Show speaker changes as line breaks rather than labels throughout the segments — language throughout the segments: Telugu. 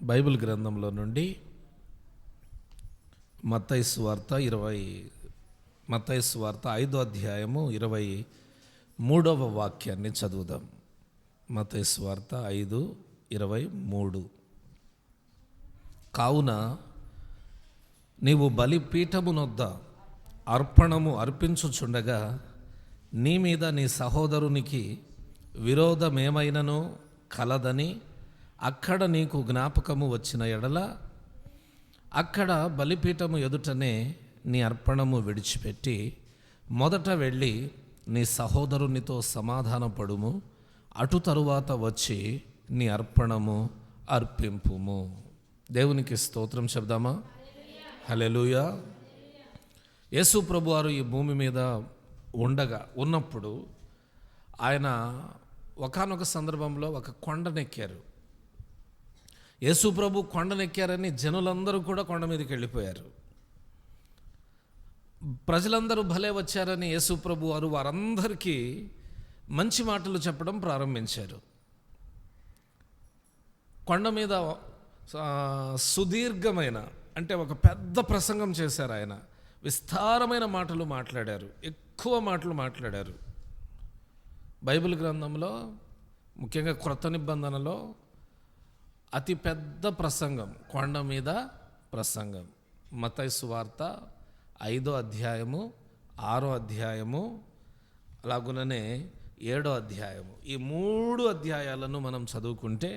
బైబిల్ గ్రంథంలో నుండి మత్తయి సువార్త 5వ అధ్యాయము 23వ వాక్యాన్ని చదువుదాం. మత్తయి సువార్త 5:23. కావున నీవు బలిపీఠమునొద్ద అర్పణము అర్పించుచుండగా నీ మీద నీ సహోదరునికి విరోధమేమైనను కలదని అక్కడ నీకు జ్ఞాపకము వచ్చిన ఎడల అక్కడ బలిపీఠము ఎదుటనే నీ అర్పణము విడిచిపెట్టి మొదట వెళ్ళి నీ సహోదరునితో సమాధానపడుము, అటు తరువాత వచ్చి నీ అర్పణము అర్పింపుము. దేవునికి స్తోత్రం చెప్దామా? హల్లెలూయా. యేసు ప్రభువారు ఈ భూమి మీద ఉన్నప్పుడు ఆయన ఒకానొక సందర్భంలో ఒక కొండనెక్కారు. యేసు ప్రభు కొండనెక్కారని జనులందరూ కూడా కొండ మీదకి వెళ్ళిపోయారు. ప్రజలందరూ భలే వచ్చారని యేసు ప్రభు వారు వారందరికీ మంచి మాటలు చెప్పడం ప్రారంభించారు. కొండ మీద సుదీర్ఘమైన అంటే ఒక పెద్ద ప్రసంగం చేశారు. ఆయన విస్తారమైన మాటలు మాట్లాడారు, ఎక్కువ మాటలు మాట్లాడారు. బైబిల్ గ్రంథంలో ముఖ్యంగా క్రొత్త నిబంధనలో అతి పెద్ద ప్రసంగం కొండ మీద ప్రసంగం. మత్తయి సువార్త 5వ అధ్యాయము, 6వ అధ్యాయము, అలాగుననే 7వ అధ్యాయము, ఈ 3 అధ్యాయాలను మనం చదువుకుంటే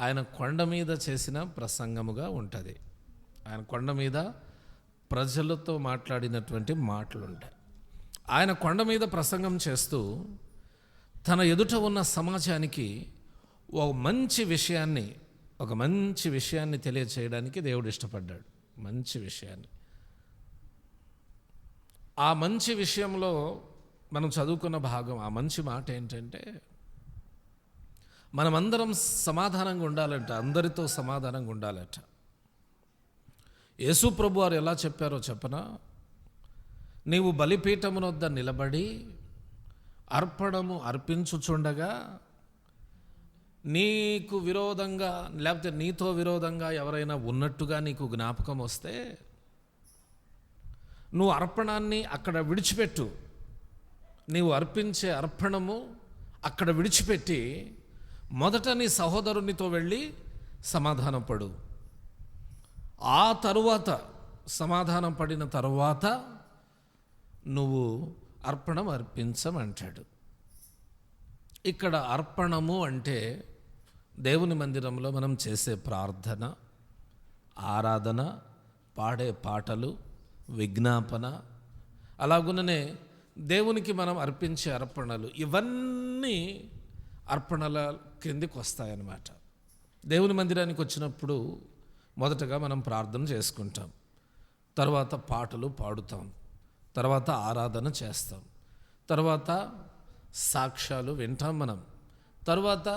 ఆయన కొండ మీద చేసిన ప్రసంగముగా ఉంటుంది. ఆయన కొండ మీద ప్రజలతో మాట్లాడినటువంటి మాటలు ఉంటాయి. ఆయన కొండ మీద ప్రసంగం చేస్తూ తన ఎదుట ఉన్న సమాజానికి ఒక మంచి విషయాన్ని తెలియచేయడానికి దేవుడు ఇష్టపడ్డాడు. మంచి విషయాన్ని. ఆ మంచి విషయంలో మనం చదువుకున్న భాగం, ఆ మంచి మాట ఏంటంటే మనమందరం సమాధానంగా ఉండాలంట, అందరితో సమాధానంగా ఉండాలట. యేసు ప్రభు వారు ఎలా చెప్పారో చెప్పనా? నీవు బలిపీఠమునొద్ద నిలబడి అర్పణము అర్పించుచుండగా నీకు విరోధంగా లేకపోతే నీతో విరోధంగా ఎవరైనా ఉన్నట్టుగా నీకు జ్ఞాపకం వస్తే నువ్వు అర్పణాన్ని అక్కడ విడిచిపెట్టు. నీవు అర్పించే అర్పణము అక్కడ విడిచిపెట్టి మొదట నీ సహోదరునితో వెళ్ళి సమాధానపడు. ఆ తరువాత సమాధానం పడిన తరువాత నువ్వు అర్పణం అర్పించమంటాడు. ఇక్కడ అర్పణము అంటే దేవుని మందిరంలో మనం చేసే ప్రార్థన, ఆరాధన, పాడే పాటలు, విజ్ఞాపన, అలాగుననే దేవునికి మనం అర్పించే అర్పణలు, ఇవన్నీ అర్పణల కిందికి వస్తాయన్నమాట. దేవుని మందిరానికి వచ్చినప్పుడు మొదటగా మనం ప్రార్థన చేసుకుంటాం, తర్వాత పాటలు పాడుతాం, తర్వాత ఆరాధన చేస్తాం, తర్వాత సాక్ష్యాలు వింటాం, మనం తర్వాత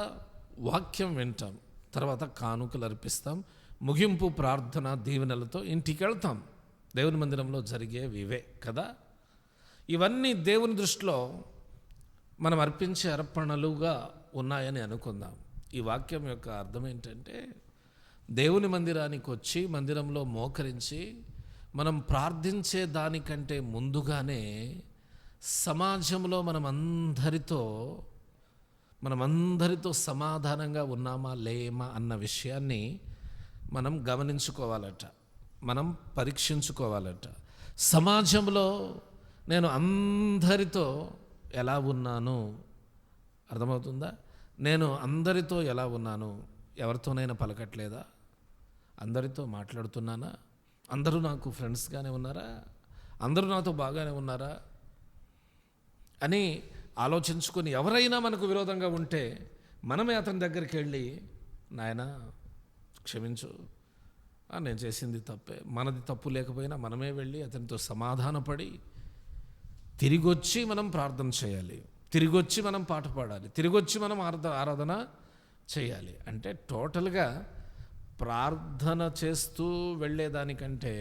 వాక్యం వింటాం, తర్వాత కానుకలు అర్పిస్తాం, ముగింపు ప్రార్థన దీవెనలతో ఇంటికి వెళ్తాం. దేవుని మందిరంలో జరిగేవి ఇవే కదా. ఇవన్నీ దేవుని దృష్టిలో మనం అర్పించే అర్పణలుగా ఉన్నాయని అనుకుందాం. ఈ వాక్యం యొక్క అర్థం ఏంటంటే దేవుని మందిరానికి వచ్చి మందిరంలో మోకరించి మనం ప్రార్థించే దానికంటే ముందుగానే సమాజంలో మనమందరితో సమాధానంగా ఉన్నామా లేమా అన్న విషయాన్ని మనం గమనించుకోవాలట, మనం పరీక్షించుకోవాలట. సమాజంలో నేను అందరితో ఎలా ఉన్నాను? అర్థమవుతుందా? నేను అందరితో ఎలా ఉన్నాను? ఎవరితోనైనా పలకట్లేదా? అందరితో మాట్లాడుతున్నానా? అందరూ నాకు ఫ్రెండ్స్గానే ఉన్నారా? అందరూ నాతో బాగానే ఉన్నారా అని ఆలోచించుకొని ఎవరైనా మనకు విరోధంగా ఉంటే మనమే అతని దగ్గరికి వెళ్ళి, నాయనా క్షమించు, నేను చేసింది తప్పే, మనది తప్పు లేకపోయినా మనమే వెళ్ళి అతనితో సమాధానపడి తిరిగొచ్చి మనం ప్రార్థన చేయాలి, తిరిగొచ్చి మనం పాట పాడాలి, తిరిగొచ్చి మనం ఆరాధన చేయాలి. అంటే టోటల్గా ప్రార్థన చేస్తూ వెళ్ళేదానికంటే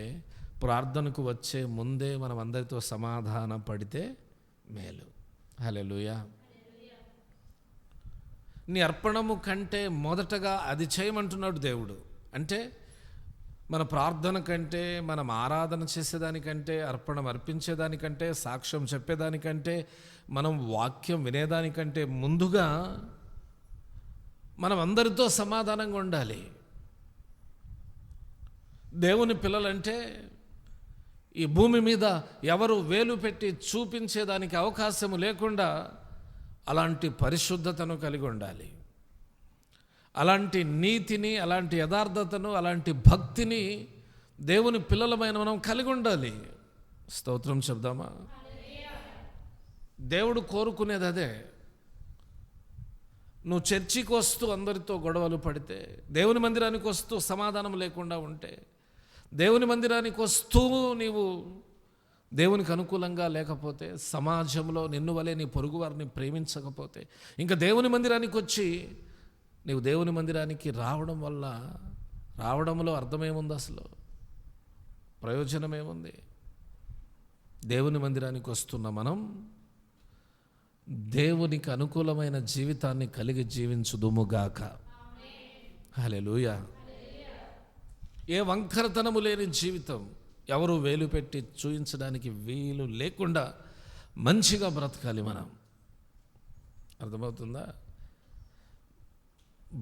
ప్రార్థనకు వచ్చే ముందే మనం అందరితో సమాధాన పడితే మేలు. హల్లెలూయా. నీ అర్పణము కంటే మొదటగా అది చేయమంటున్నాడు దేవుడు. అంటే మన ప్రార్థన కంటే, మనం ఆరాధన చేసేదానికంటే, అర్పణం అర్పించేదానికంటే, సాక్ష్యం చెప్పేదానికంటే, మనం వాక్యం వినేదానికంటే ముందుగా మనం అందరితో సమాధానంగా ఉండాలి. దేవుని పిల్లలంటే ఈ భూమి మీద ఎవరు వేలు పెట్టి చూపించేదానికి అవకాశము లేకుండా అలాంటి పరిశుద్ధతను కలిగి ఉండాలి. అలాంటి నీతిని, అలాంటి యథార్థతను, అలాంటి భక్తిని దేవుని పిల్లలమైన మనం కలిగి ఉండాలి. స్తోత్రం చెప్దామా? దేవుడు కోరుకునేది అదే. నువ్వు చర్చికి వస్తూ అందరితో గొడవలు పడితే, దేవుని మందిరానికి వస్తూ సమాధానం లేకుండా ఉంటే, దేవుని మందిరానికి వస్తూ నీవు దేవునికి అనుకూలంగా లేకపోతే, సమాజంలో నిన్ను వలె నీ పొరుగు వారిని ప్రేమించకపోతే, ఇంకా దేవుని మందిరానికి వచ్చి నీవు దేవుని మందిరానికి రావడంలో అర్థమేముంది? అసలు ప్రయోజనం ఏముంది? దేవుని మందిరానికి వస్తున్న మనం దేవునికి అనుకూలమైన జీవితాన్ని కలిగి జీవించుదుముగాక. హల్లెలూయా. ఏ వంకరతనము లేని జీవితం, ఎవరు వేలు పెట్టి చూపించడానికి వీలు లేకుండా మంచిగా బ్రతకాలి మనం. అర్థమవుతుందా?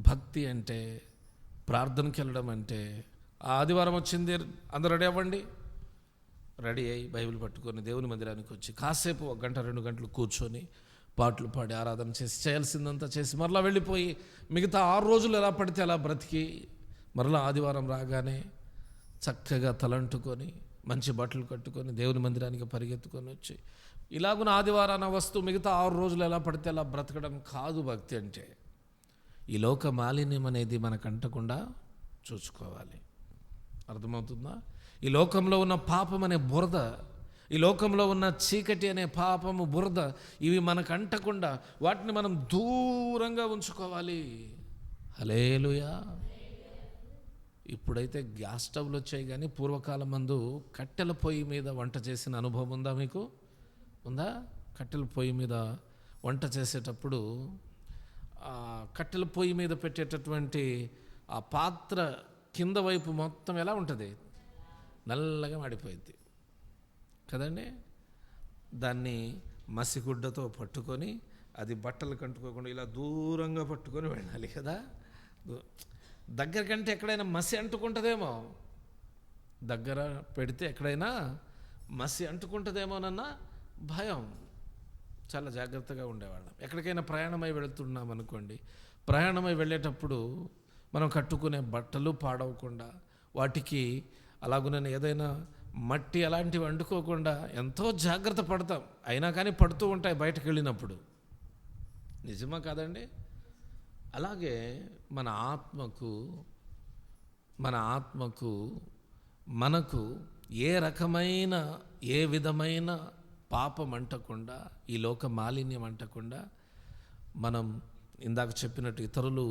భక్తి అంటే, ప్రార్థనకి వెళ్ళడం అంటే, ఆదివారం వచ్చింది అందరూ రెడీ అవ్వండి, రెడీ అయ్యి బైబిల్ పట్టుకొని దేవుని మందిరానికి వచ్చి కాసేపు 1 గంట 2 గంటలు కూర్చొని పాటలు పాడి ఆరాధన చేసి చేయాల్సిందంతా చేసి మరలా వెళ్ళిపోయి మిగతా 6 రోజులు ఎలా పడితే అలా బ్రతికి మరలా ఆదివారం రాగానే చక్కగా తలంటుకొని మంచి బట్టలు కట్టుకొని దేవుని మందిరానికి పరిగెత్తుకొని వచ్చి ఇలాగున ఆదివారాన వస్తూ మిగతా 6 రోజులు ఎలా పడితే అలా బ్రతకడం కాదు భక్తి అంటే. ఈ లోక మాలిన్యం అనేది మనకు అంటకుండా చూసుకోవాలి. అర్థమవుతుందా? ఈ లోకంలో ఉన్న పాపం అనే బురద, ఈ లోకంలో ఉన్న చీకటి అనే పాపము బురద, ఇవి మనకు అంటకుండా వాటిని మనం దూరంగా ఉంచుకోవాలి. హల్లెలూయా. ఇప్పుడైతే గ్యాస్ స్టవ్లు వచ్చాయి, కానీ పూర్వకాలం మందు కట్టెల పొయ్యి మీద వంట చేసిన అనుభవం ఉందా మీకు? ఉందా? కట్టెల పొయ్యి మీద వంట చేసేటప్పుడు కట్టెల పొయ్యి మీద పెట్టేటటువంటి ఆ పాత్ర కింద వైపు మొత్తం ఎలా ఉంటుంది? నల్లగా మాడిపోయింది కదండి. దాన్ని మసిగుడ్డతో పట్టుకొని, అది బట్టలు కంటుకోకుండా ఇలా దూరంగా పట్టుకొని వెళ్ళాలి కదా. దగ్గర కంటే ఎక్కడైనా మసి అంటుకుంటుందేమో, దగ్గర పెడితే ఎక్కడైనా మసి అంటుకుంటుందేమోనన్న భయం. చాలా జాగ్రత్తగా ఉండేవాళ్ళం. ఎక్కడికైనా ప్రయాణమై వెళుతున్నాం అనుకోండి, ప్రయాణమై వెళ్ళేటప్పుడు మనం కట్టుకునే బట్టలు పాడవకుండా, వాటికి అలాగునని ఏదైనా మట్టి అలాంటివి అంటుకోకుండా ఎంతో జాగ్రత్త పడతాం. అయినా కానీ పడుతూ ఉంటాయి బయటకు వెళ్ళినప్పుడు. నిజమా కాదండి? అలాగే మన ఆత్మకు మనకు ఏ విధమైన పాపం అంటకుండా, ఈ లోక మాలిన్యం అంటకుండా, మనం ఇందాక చెప్పినట్టు ఇతరులు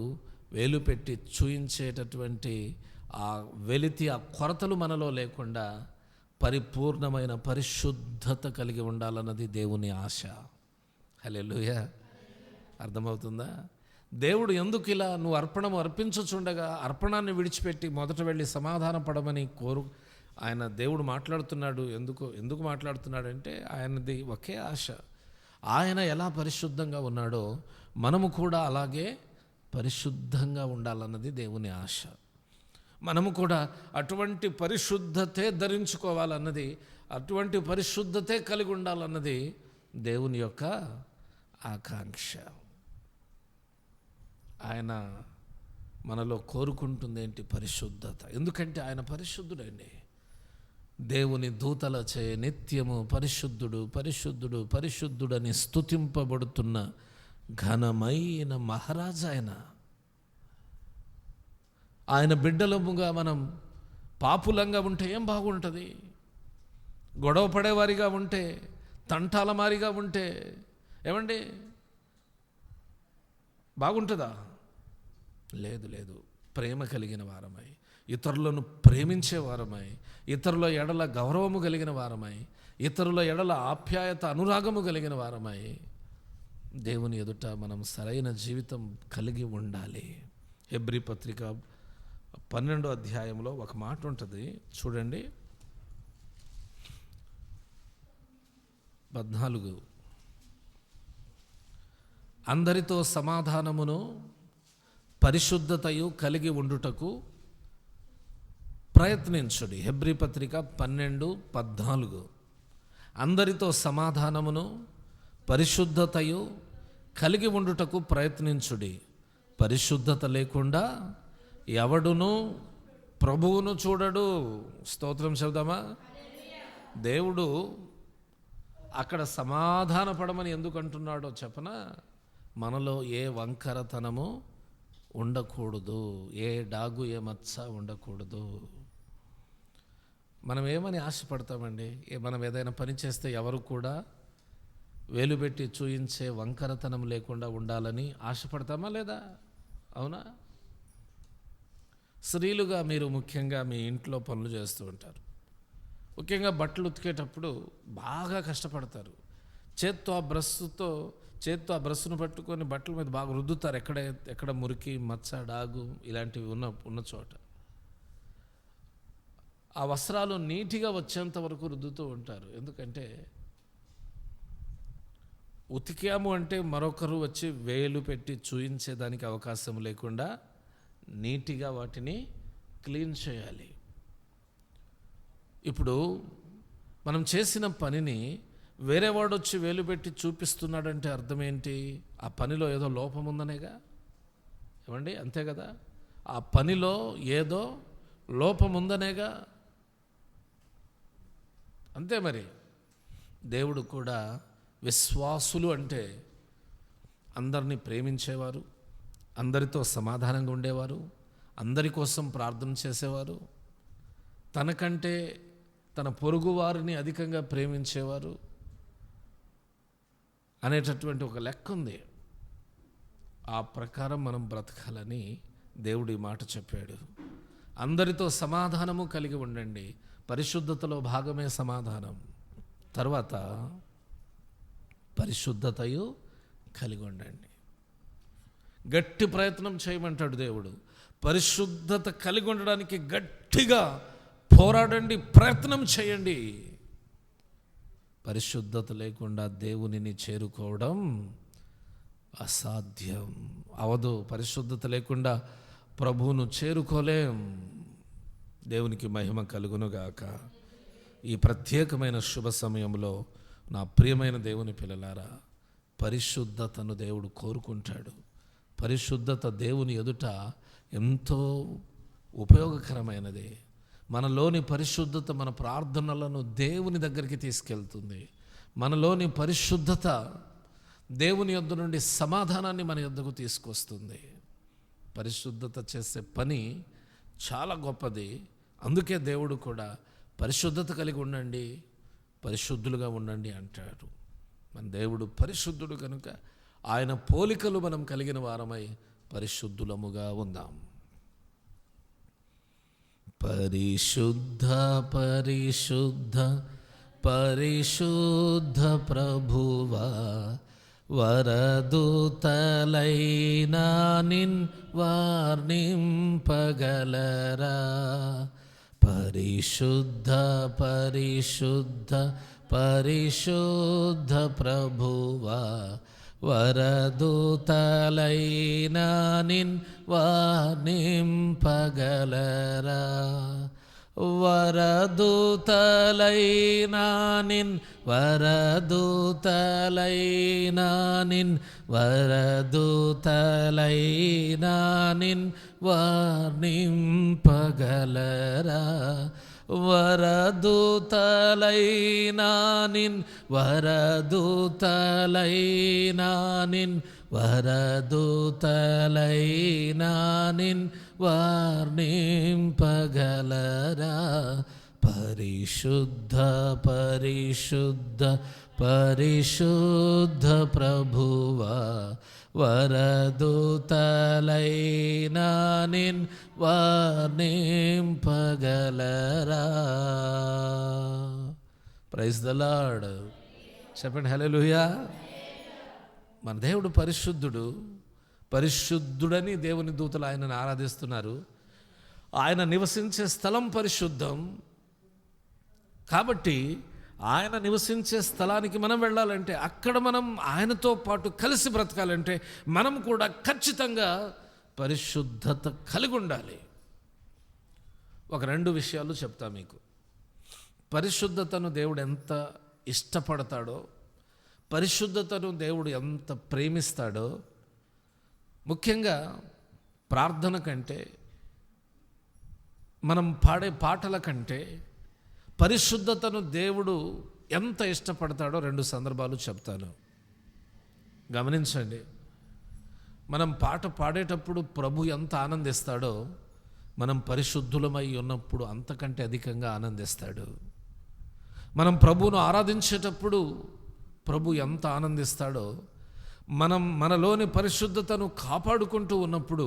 వేలు పెట్టి చూయించేటటువంటి ఆ వెలితి, ఆ కొరతలు మనలో లేకుండా పరిపూర్ణమైన పరిశుద్ధత కలిగి ఉండాలన్నది దేవుని ఆశ. హల్లెలూయా. అర్థమవుతుందా? దేవుడు ఎందుకు ఇలా నువ్వు అర్పణము అర్పించుచుండగా అర్పణాన్ని విడిచిపెట్టి మొదట వెళ్ళి సమాధాన పడమని ఆయన దేవుడు మాట్లాడుతున్నాడు. ఎందుకు మాట్లాడుతున్నాడంటే, ఆయనది ఒకే ఆశ. ఆయన ఎలా పరిశుద్ధంగా ఉన్నాడో మనము కూడా అలాగే పరిశుద్ధంగా ఉండాలన్నది దేవుని ఆశ. మనము కూడా అటువంటి పరిశుద్ధతే ధరించుకోవాలన్నది, అటువంటి పరిశుద్ధతే కలిగి ఉండాలన్నది దేవుని యొక్క ఆకాంక్ష. ఆయన మనలో కోరుకుంటుంది ఏంటి? పరిశుద్ధత. ఎందుకంటే ఆయన పరిశుద్ధుడండి. దేవుని దూతలచే నిత్యము పరిశుద్ధుడు పరిశుద్ధుడు పరిశుద్ధుడని స్తుతింపబడుతున్న ఘనమైన మహారాజు ఆయన బిడ్డలముగా మనం పాపులంగా ఉంటే ఏం బాగుంటుంది? గొడవ పడేవారిగా ఉంటే, తంటాల మారిగా ఉంటే ఏమండి బాగుంటుందా? లేదు. ప్రేమ కలిగిన వారమై, ఇతరులను ప్రేమించే వారమై, ఇతరుల ఎడల గౌరవము కలిగిన వారమై, ఇతరుల ఎడల ఆప్యాయత అనురాగము కలిగిన వారమై దేవుని ఎదుట మనం సరైన జీవితం కలిగి ఉండాలి. హెబ్రీ పత్రిక 12వ అధ్యాయంలో ఒక మాట ఉంటుంది చూడండి, 14. అందరితో సమాధానమును పరిశుద్ధతయు కలిగి ఉండుటకు ప్రయత్నించుడి. హెబ్రీ పత్రిక 12:14. అందరితో సమాధానమును పరిశుద్ధతయు కలిగి ఉండుటకు ప్రయత్నించుడి. పరిశుద్ధత లేకుండా ఎవడును ప్రభువును చూడడు. స్తోత్రం చెబుదామా? దేవుడు అక్కడ సమాధాన పడమని ఎందుకు అంటున్నాడో చెప్పనా? మనలో ఏ వంకరతనము ఉండకూడదు, ఏ డాగు ఏ మచ్చ ఉండకూడదు. మనం ఏమని ఆశపడతామండి? మనం ఏదైనా పని చేస్తే ఎవరు కూడా వేలు పెట్టి చూయించే వంకరతనం లేకుండా ఉండాలని ఆశపడతామా లేదా? అవునా? స్త్రీలుగా మీరు ముఖ్యంగా మీ ఇంట్లో పనులు చేస్తూ ఉంటారు. ముఖ్యంగా బట్టలు ఉతికేటప్పుడు బాగా కష్టపడతారు. చేత్తో ఆ బ్రష్ను పట్టుకొని బట్టల మీద బాగా రుద్దుతారు. ఎక్కడ మురికి మచ్చ డాగు ఇలాంటివి ఉన్న చోట ఆ వస్త్రాలు నీట్గా వచ్చేంత వరకు రుద్దుతూ ఉంటారు. ఎందుకంటే ఉతికాము అంటే మరొకరు వచ్చి వేలు పెట్టి చూయించేదానికి అవకాశం లేకుండా నీట్గా వాటిని క్లీన్ చేయాలి. ఇప్పుడు మనం చేసిన పనిని వేరే వాడు వచ్చి వేలు పెట్టి చూపిస్తున్నాడంటే అర్థం ఏంటి? ఆ పనిలో ఏదో లోపం ఉందనేగా. ఏమండి? అంతే కదా? ఆ పనిలో ఏదో లోపం ఉందనేగా. అంతే మరి. దేవుడు కూడా విశ్వాసులు అంటే అందరినీ ప్రేమించేవారు, అందరితో సమాధానంగా ఉండేవారు, అందరి కోసం ప్రార్థన చేసేవారు, తనకంటే తన పొరుగు వారిని అధికంగా ప్రేమించేవారు అనేటటువంటి ఒక లెక్క ఉంది. ఆ ప్రకారం మనం బ్రతకాలని దేవుడు ఈ మాట చెప్పాడు. అందరితో సమాధానము కలిగి ఉండండి. పరిశుద్ధతలో భాగమే సమాధానం. తర్వాత పరిశుద్ధతయు కలిగి ఉండండి. గట్టి ప్రయత్నం చేయమంటాడు దేవుడు. పరిశుద్ధత కలిగి ఉండడానికి గట్టిగా పోరాడండి, ప్రయత్నం చేయండి. పరిశుద్ధత లేకుండా దేవునిని చేరుకోవడం అసాధ్యం, అవదు. పరిశుద్ధత లేకుండా ప్రభువును చేరుకోలేం. దేవునికి మహిమ కలుగునుగాక. ఈ ప్రత్యేకమైన శుభ సమయంలో నా ప్రియమైన దేవుని పిల్లలారా, పరిశుద్ధతను దేవుడు కోరుకుంటాడు. పరిశుద్ధత దేవుని ఎదుట ఎంతో ఉపయోగకరమైనది. మనలోని పరిశుద్ధత మన ప్రార్థనలను దేవుని దగ్గరికి తీసుకెళ్తుంది. మనలోని పరిశుద్ధత దేవుని యొద్ద నుండి సమాధానాన్ని మన యొద్దకు తీసుకొస్తుంది. పరిశుద్ధత చేసే పని చాలా గొప్పది. అందుకే దేవుడు కూడా పరిశుద్ధత కలిగి ఉండండి, పరిశుద్ధులుగా ఉండండి అంటాడు. మన దేవుడు పరిశుద్ధుడు కనుక ఆయన పోలికలు మనం కలిగిన వారమై పరిశుద్ధులముగా ఉందాం. పరిశుద్ధ పరిశుద్ధ పరిశుద్ధ ప్రభువా, వరదూతలైనా నిన్ వర్ణింపగలరా. పరిశుద్ధ పరిశుద్ధ పరిశుద్ధ ప్రభువా, వరదూతలైనా నిన్ వర్ణింపగలరా. వరదూతలైనా నిన్ వరదూతలైనా నిన్ వరదూతలైనా నిన్ వర్ణింపగలరా. వరదూతలైనా నిన్ వరదూతలైనా నిన్ వరదూతలైనా నిన్ వర్ణింపగలరా. పరిశుద్ధ పరిశుద్ధ పరిశుద్ధ ప్రభువా, వరదూతలైనా నిన్ వర్ణింపగలరా. Praise the lord. చెప్పండి హల్లెలూయా. మన దేవుడు పరిశుద్ధుడు. పరిశుద్ధుడని దేవుని దూతలు ఆయనను ఆరాధిస్తున్నారు. ఆయన నివసించే స్థలం పరిశుద్ధం. కాబట్టి ఆయన నివసించే స్థలానికి మనం వెళ్ళాలంటే, అక్కడ మనం ఆయనతో పాటు కలిసి బ్రతకాలంటే మనం కూడా ఖచ్చితంగా పరిశుద్ధత కలిగి ఉండాలి. ఒక 2 విషయాలు చెప్తా మీకు. పరిశుద్ధతను దేవుడు ఎంత ఇష్టపడతాడో, పరిశుద్ధతను దేవుడు ఎంత ప్రేమిస్తాడో, ముఖ్యంగా ప్రార్థన కంటే, మనం పాడే పాటల కంటే పరిశుద్ధతను దేవుడు ఎంత ఇష్టపడతాడో 2 సందర్భాలు చెప్తాను. గమనించండి. మనం పాట పాడేటప్పుడు ప్రభు ఎంత ఆనందిస్తాడో, మనం పరిశుద్ధులమై ఉన్నప్పుడు అంతకంటే అధికంగా ఆనందిస్తాడు. మనం ప్రభువును ఆరాధించేటప్పుడు ప్రభు ఎంత ఆనందిస్తాడో, మనం మనలోని పరిశుద్ధతను కాపాడుకుంటూ ఉన్నప్పుడు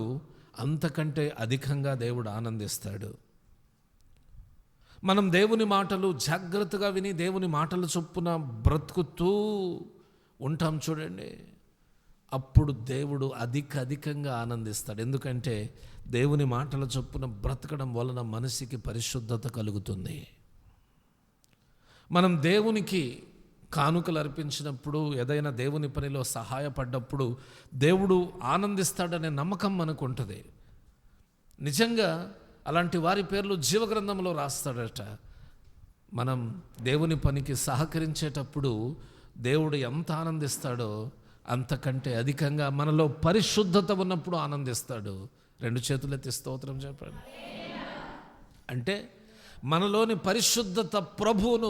అంతకంటే అధికంగా దేవుడు ఆనందిస్తాడు. మనం దేవుని మాటలు జాగ్రత్తగా విని దేవుని మాటల చొప్పున బ్రతుకుతూ ఉంటాం చూడండి, అప్పుడు దేవుడు అధికంగా ఆనందిస్తాడు. ఎందుకంటే దేవుని మాటల చొప్పున బ్రతకడం వలన మనసుకి పరిశుద్ధత కలుగుతుంది. మనం దేవునికి కానుకలు అర్పించినప్పుడు, ఏదైనా దేవుని పనిలో సహాయపడ్డప్పుడు దేవుడు ఆనందిస్తాడనే నమ్మకం మనకు ఉంటుంది. నిజంగా అలాంటి వారి పేర్లు జీవగ్రంథంలో రాస్తాడట. మనం దేవుని పనికి సహకరించేటప్పుడు దేవుడు ఎంత ఆనందిస్తాడో అంతకంటే అధికంగా మనలో పరిశుద్ధత ఉన్నప్పుడు ఆనందిస్తాడు. 2 చేతులెత్తి స్తోత్రం చెప్పండి. అంటే మనలోని పరిశుద్ధత ప్రభువును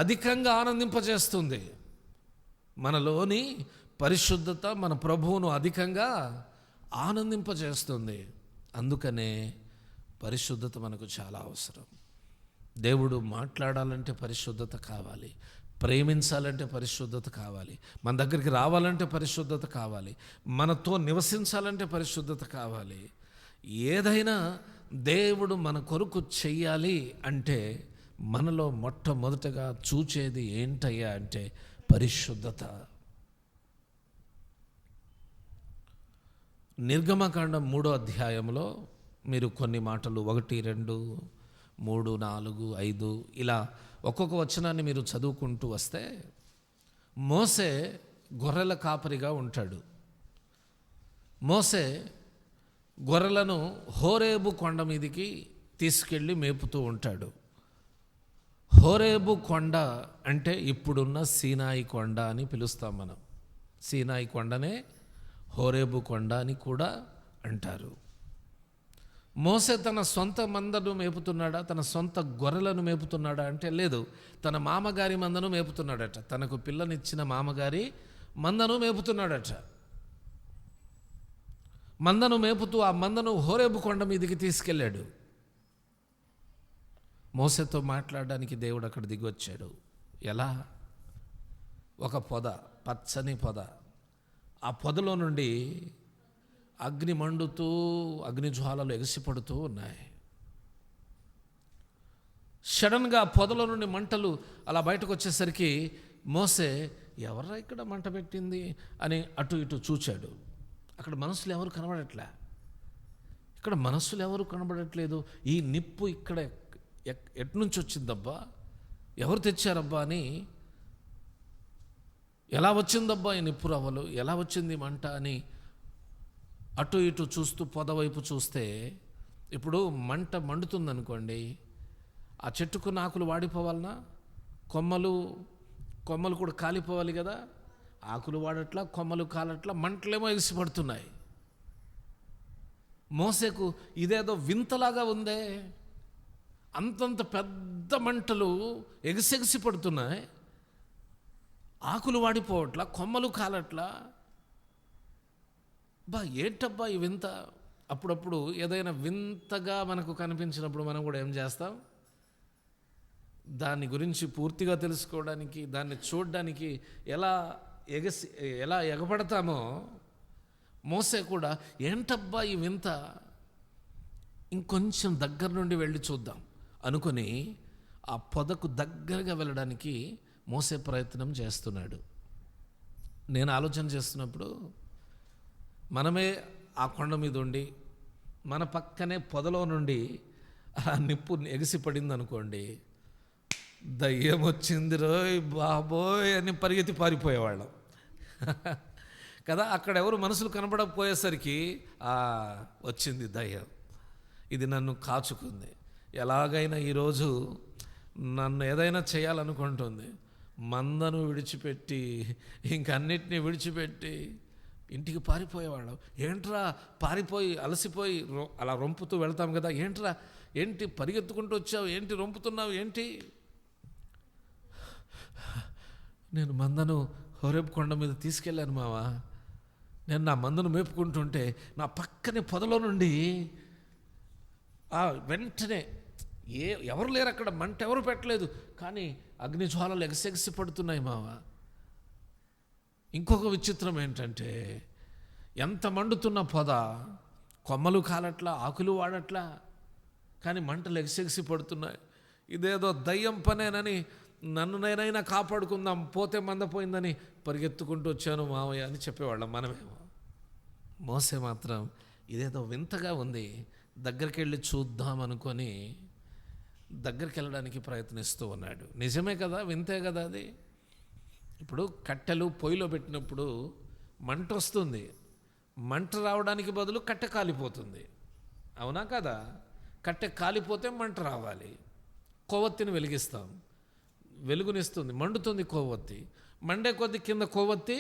అధికంగా ఆనందింపజేస్తుంది. మనలోని పరిశుద్ధత మన ప్రభువును అధికంగా ఆనందింపజేస్తుంది. అందుకనే పరిశుద్ధత మనకు చాలా అవసరం. దేవుడు మాట్లాడాలంటే పరిశుద్ధత కావాలి, ప్రేమించాలంటే పరిశుద్ధత కావాలి, మన దగ్గరికి రావాలంటే పరిశుద్ధత కావాలి, మనతో నివసించాలంటే పరిశుద్ధత కావాలి. ఏదైనా దేవుడు మన కొరకు చెయ్యాలి అంటే మనలో మొట్టమొదటగా చూచేది ఏంటయ్యా అంటే పరిశుద్ధత. నిర్గమకాండం 3వ అధ్యాయంలో మీరు కొన్ని మాటలు 1, 2, 3, 4, 5 ఇలా ఒక్కొక్క వచనాన్ని మీరు చదువుకుంటూ వస్తే, మోసే గొర్రెల కాపరిగా ఉంటాడు. మోసే గొర్రెలను హోరేబు కొండ మీదికి తీసుకెళ్ళి మేపుతూ ఉంటాడు. హోరేబు కొండ అంటే ఇప్పుడున్న సీనాయి కొండ అని పిలుస్తాం మనం. సీనాయి కొండనే హోరేబు కొండ అని కూడా అంటారు. మోసే తన సొంత మందను మేపుతున్నాడా, తన సొంత గొర్రెలను మేపుతున్నాడా అంటే లేదు, తన మామగారి మందను మేపుతున్నాడట. తనకు పిల్లనిచ్చిన మామగారి మందను మేపుతున్నాడట. మందను మేపుతూ ఆ మందను హోరేబు కొండ మీదికి తీసుకెళ్ళాడు. మోసేతో మాట్లాడడానికి దేవుడు అక్కడ దిగి వచ్చాడు. ఎలా? ఒక పొద, పచ్చని పొద. ఆ పొదలో నుండి అగ్ని మండుతూ, అగ్ని జ్వాలలు ఎగసిపడుతూ ఉన్నాయి. సడన్గా పొదలో నుండి మంటలు అలా బయటకు వచ్చేసరికి మోసే, ఎవర్రా ఇక్కడ మంట పెట్టింది అని అటు ఇటు చూచాడు. అక్కడ మనసులు ఎవరు కనబడట్లే. ఇక్కడ మనసులు ఎవరు కనబడట్లేదు. ఈ నిప్పు ఇక్కడ ఎట్నుంచి వచ్చిందబ్బా, ఎవరు తెచ్చారబ్బా అని, ఎలా వచ్చిందబ్బా ఈ నిప్పు రవ్వలు, ఎలా వచ్చింది మంట అని అటు ఇటు చూస్తూ పొద వైపు చూస్తే, ఇప్పుడు మంట మండుతుందనుకోండి, ఆ చెట్టుకున్న ఆకులు వాడిపోవాలనా, కొమ్మలు కూడా కాలిపోవాలి కదా. ఆకులు వాడట్లా, కొమ్మలు కాలట్లా, మంటలేమో ఎగిసిపడుతున్నాయి. మోసేకు ఇదేదో వింతలాగా ఉందే, అంతంత పెద్ద మంటలు ఎగిసెగిసి పడుతున్నాయి, ఆకులు వాడిపోవట్లా, కొమ్మలు కాలట్లా, ఏంటబ్బా ఈ వింత. అప్పుడప్పుడు ఏదైనా వింతగా మనకు కనిపించినప్పుడు మనం కూడా ఏం చేస్తాం, దాని గురించి పూర్తిగా తెలుసుకోవడానికి, దాన్ని చూడడానికి ఎలా ఎగపడతామో, మోసే కూడా ఏంటబ్బా ఈ వింత, ఇంకొంచెం దగ్గర నుండి వెళ్ళి చూద్దాం అనుకుని ఆ పొదకు దగ్గరగా వెళ్ళడానికి మోసే ప్రయత్నం చేస్తున్నాడు. నేను ఆలోచన చేస్తున్నప్పుడు, మనమే ఆ కొండ మీద ఉండి మన పక్కనే పొదలో నుండి ఆ నిప్పు ఎగిసిపడింది అనుకోండి, దయ్యం వచ్చింది రోయ్ బాబోయ్ అని పరిగెత్తి పారిపోయేవాళ్ళం కదా. అక్కడ ఎవరు మనుషులు కనబడకపోయేసరికి వచ్చింది దయ్యం, ఇది నన్ను కాచుకుంది, ఎలాగైనా ఈరోజు నన్ను ఏదైనా చేయాలనుకుంటుంది. మందను విడిచిపెట్టి ఇంకన్నిటినీ విడిచిపెట్టి ఇంటికి పారిపోయేవాళ్ళం. ఏంట్రా పారిపోయి అలసిపోయి అలా రొంపుతూ వెళ్తాం కదా, ఏంటి పరిగెత్తుకుంటూ వచ్చావు, ఏంటి రొంపుతున్నావు, ఏంటి? నేను మందను హోరేబు కొండ మీద తీసుకెళ్ళాను మావా. నేను నా మందను మేపుకుంటుంటే నా పక్కనే పొదలో నుండి వెంటనే ఎవరు లేరు అక్కడ, మంట ఎవరు పెట్టలేదు, కానీ అగ్ని జ్వాలలు ఎగసెగసి పడుతున్నాయి మావా. ఇంకొక విచిత్రం ఏంటంటే, ఎంత మండుతున్న పొద, కొమ్మలు కాలట్లా, ఆకులు వాడట్లా, కానీ మంటలు ఎగసెగసి పడుతున్నాయి. ఇదేదో దయ్యం పనేనని నన్ను నేనైనా కాపాడుకుందాం, పోతే మందపోయిందని పరిగెత్తుకుంటూ వచ్చాను మావయ్య అని చెప్పేవాళ్ళం మనమేమో. మోసే మాత్రం ఇదేదో వింతగా ఉంది, దగ్గరికి వెళ్ళి చూద్దాం అనుకొని దగ్గరికి వెళ్ళడానికి ప్రయత్నిస్తూ ఉన్నాడు. నిజమే కదా, వింతే కదా అది. ఇప్పుడు కట్టెలు పొయ్యిలో పెట్టినప్పుడు మంట వస్తుంది, మంట రావడానికి బదులు కట్టె కాలిపోతుంది, అవునా కదా? కట్టె కాలిపోతే మంట రావాలి. కొవ్వొత్తిని వెలిగిస్తాం, వెలుగునిస్తుంది, మండుతుంది కొవ్వొత్తి, మండే కొద్ది కింద కొవ్వొత్తి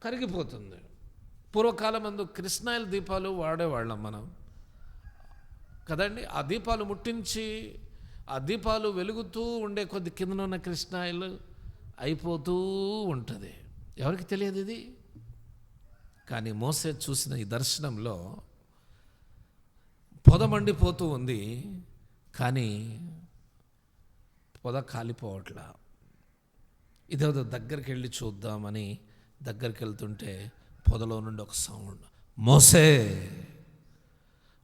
కరిగిపోతుంది. పూర్వకాలం అందు కృష్ణాయిల దీపాలు వాడేవాళ్ళం మనం కదండి. ఆ దీపాలు ముట్టించి ఆ దీపాలు వెలుగుతూ ఉండే కొద్ది కింద ఉన్న కృష్ణాయిలు అయిపోతూ ఉంటుంది. ఎవరికి తెలియదు ఇది. కానీ మోసే చూసిన ఈ దర్శనంలో పొద మండిపోతూ ఉంది, కానీ పొద కాలిపోవట్లా. ఇదేదో దగ్గరికి వెళ్ళి చూద్దామని దగ్గరికి వెళ్తుంటే పొదలో నుండి ఒక సౌండ్, మోసే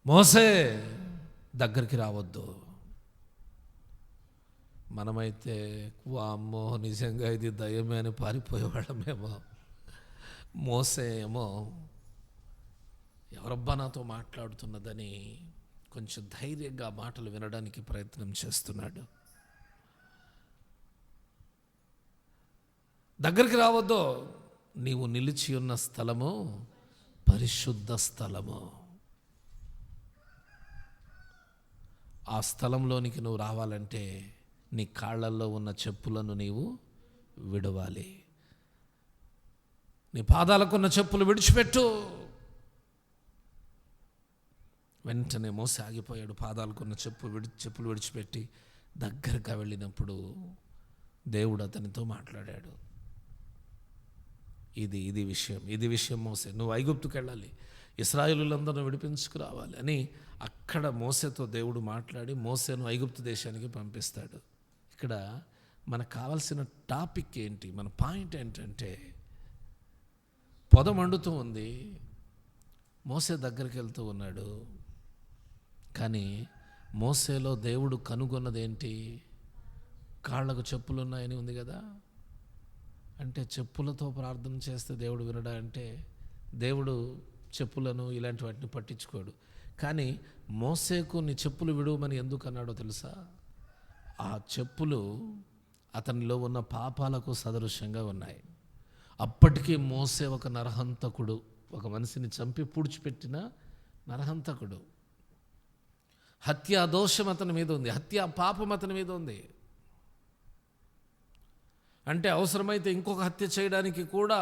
మోసే దగ్గరికి రావద్దు. మనమైతే వామ్మో నిజంగా ఇది దయ్యమే అని పారిపోయేవాళ్ళమేమో. మోసే ఏమో ఎవరబ్బా నాతో మాట్లాడుతున్నదని కొంచెం ధైర్యంగా మాటలు వినడానికి ప్రయత్నం చేస్తున్నాడు. దగ్గరికి రావద్దు, నీవు నిలిచి ఉన్న స్థలము పరిశుద్ధ స్థలము. ఆ స్థలంలోనికి నువ్వు రావాలంటే నీ కాళ్ళల్లో ఉన్న చెప్పులను నీవు విడవాలి. నీ పాదాలకున్న చెప్పులు విడిచిపెట్టు. వెంటనే మోసే ఆగిపోయాడు. పాదాలకున్న చెప్పులు విడిచిపెట్టి దగ్గరగా వెళ్ళినప్పుడు దేవుడు అతనితో మాట్లాడాడు. ఇది విషయం మోసే, నువ్వు ఐగుప్తుకు వెళ్ళాలి, ఇశ్రాయేలులందరూ విడిపించుకురావాలి అని అక్కడ మోసేతో దేవుడు మాట్లాడి మోసేను ఐగుప్తు దేశానికి పంపిస్తాడు. ఇక్కడ మనకు కావాల్సిన టాపిక్ ఏంటి, మన పాయింట్ ఏంటంటే, పొద మండుతూ ఉంది, మోసే దగ్గరికి వెళ్తూ ఉన్నాడు, కానీ మోసేలో దేవుడు కనుగొన్నది ఏంటి? కాళ్ళకు చెప్పులు ఉన్నాయని ఉంది కదా. అంటే చెప్పులతో ప్రార్థన చేస్తే దేవుడు వినడా? అంటే దేవుడు చెప్పులను ఇలాంటి వాటిని పట్టించుకోడు. కానీ మోసేకు నీ చెప్పులు విడువమని ఎందుకు అన్నాడో తెలుసా? ఆ చెప్పులు అతనిలో ఉన్న పాపాలకు సదృశ్యంగా ఉన్నాయి. అప్పటికీ మోసే ఒక నరహంతకుడు, ఒక మనిషిని చంపి పూడ్చిపెట్టిన నరహంతకుడు. హత్యా దోషం అతని మీద ఉంది, హత్యా పాపం అతని మీద ఉంది. అంటే అవసరమైతే ఇంకొక హత్య చేయడానికి కూడా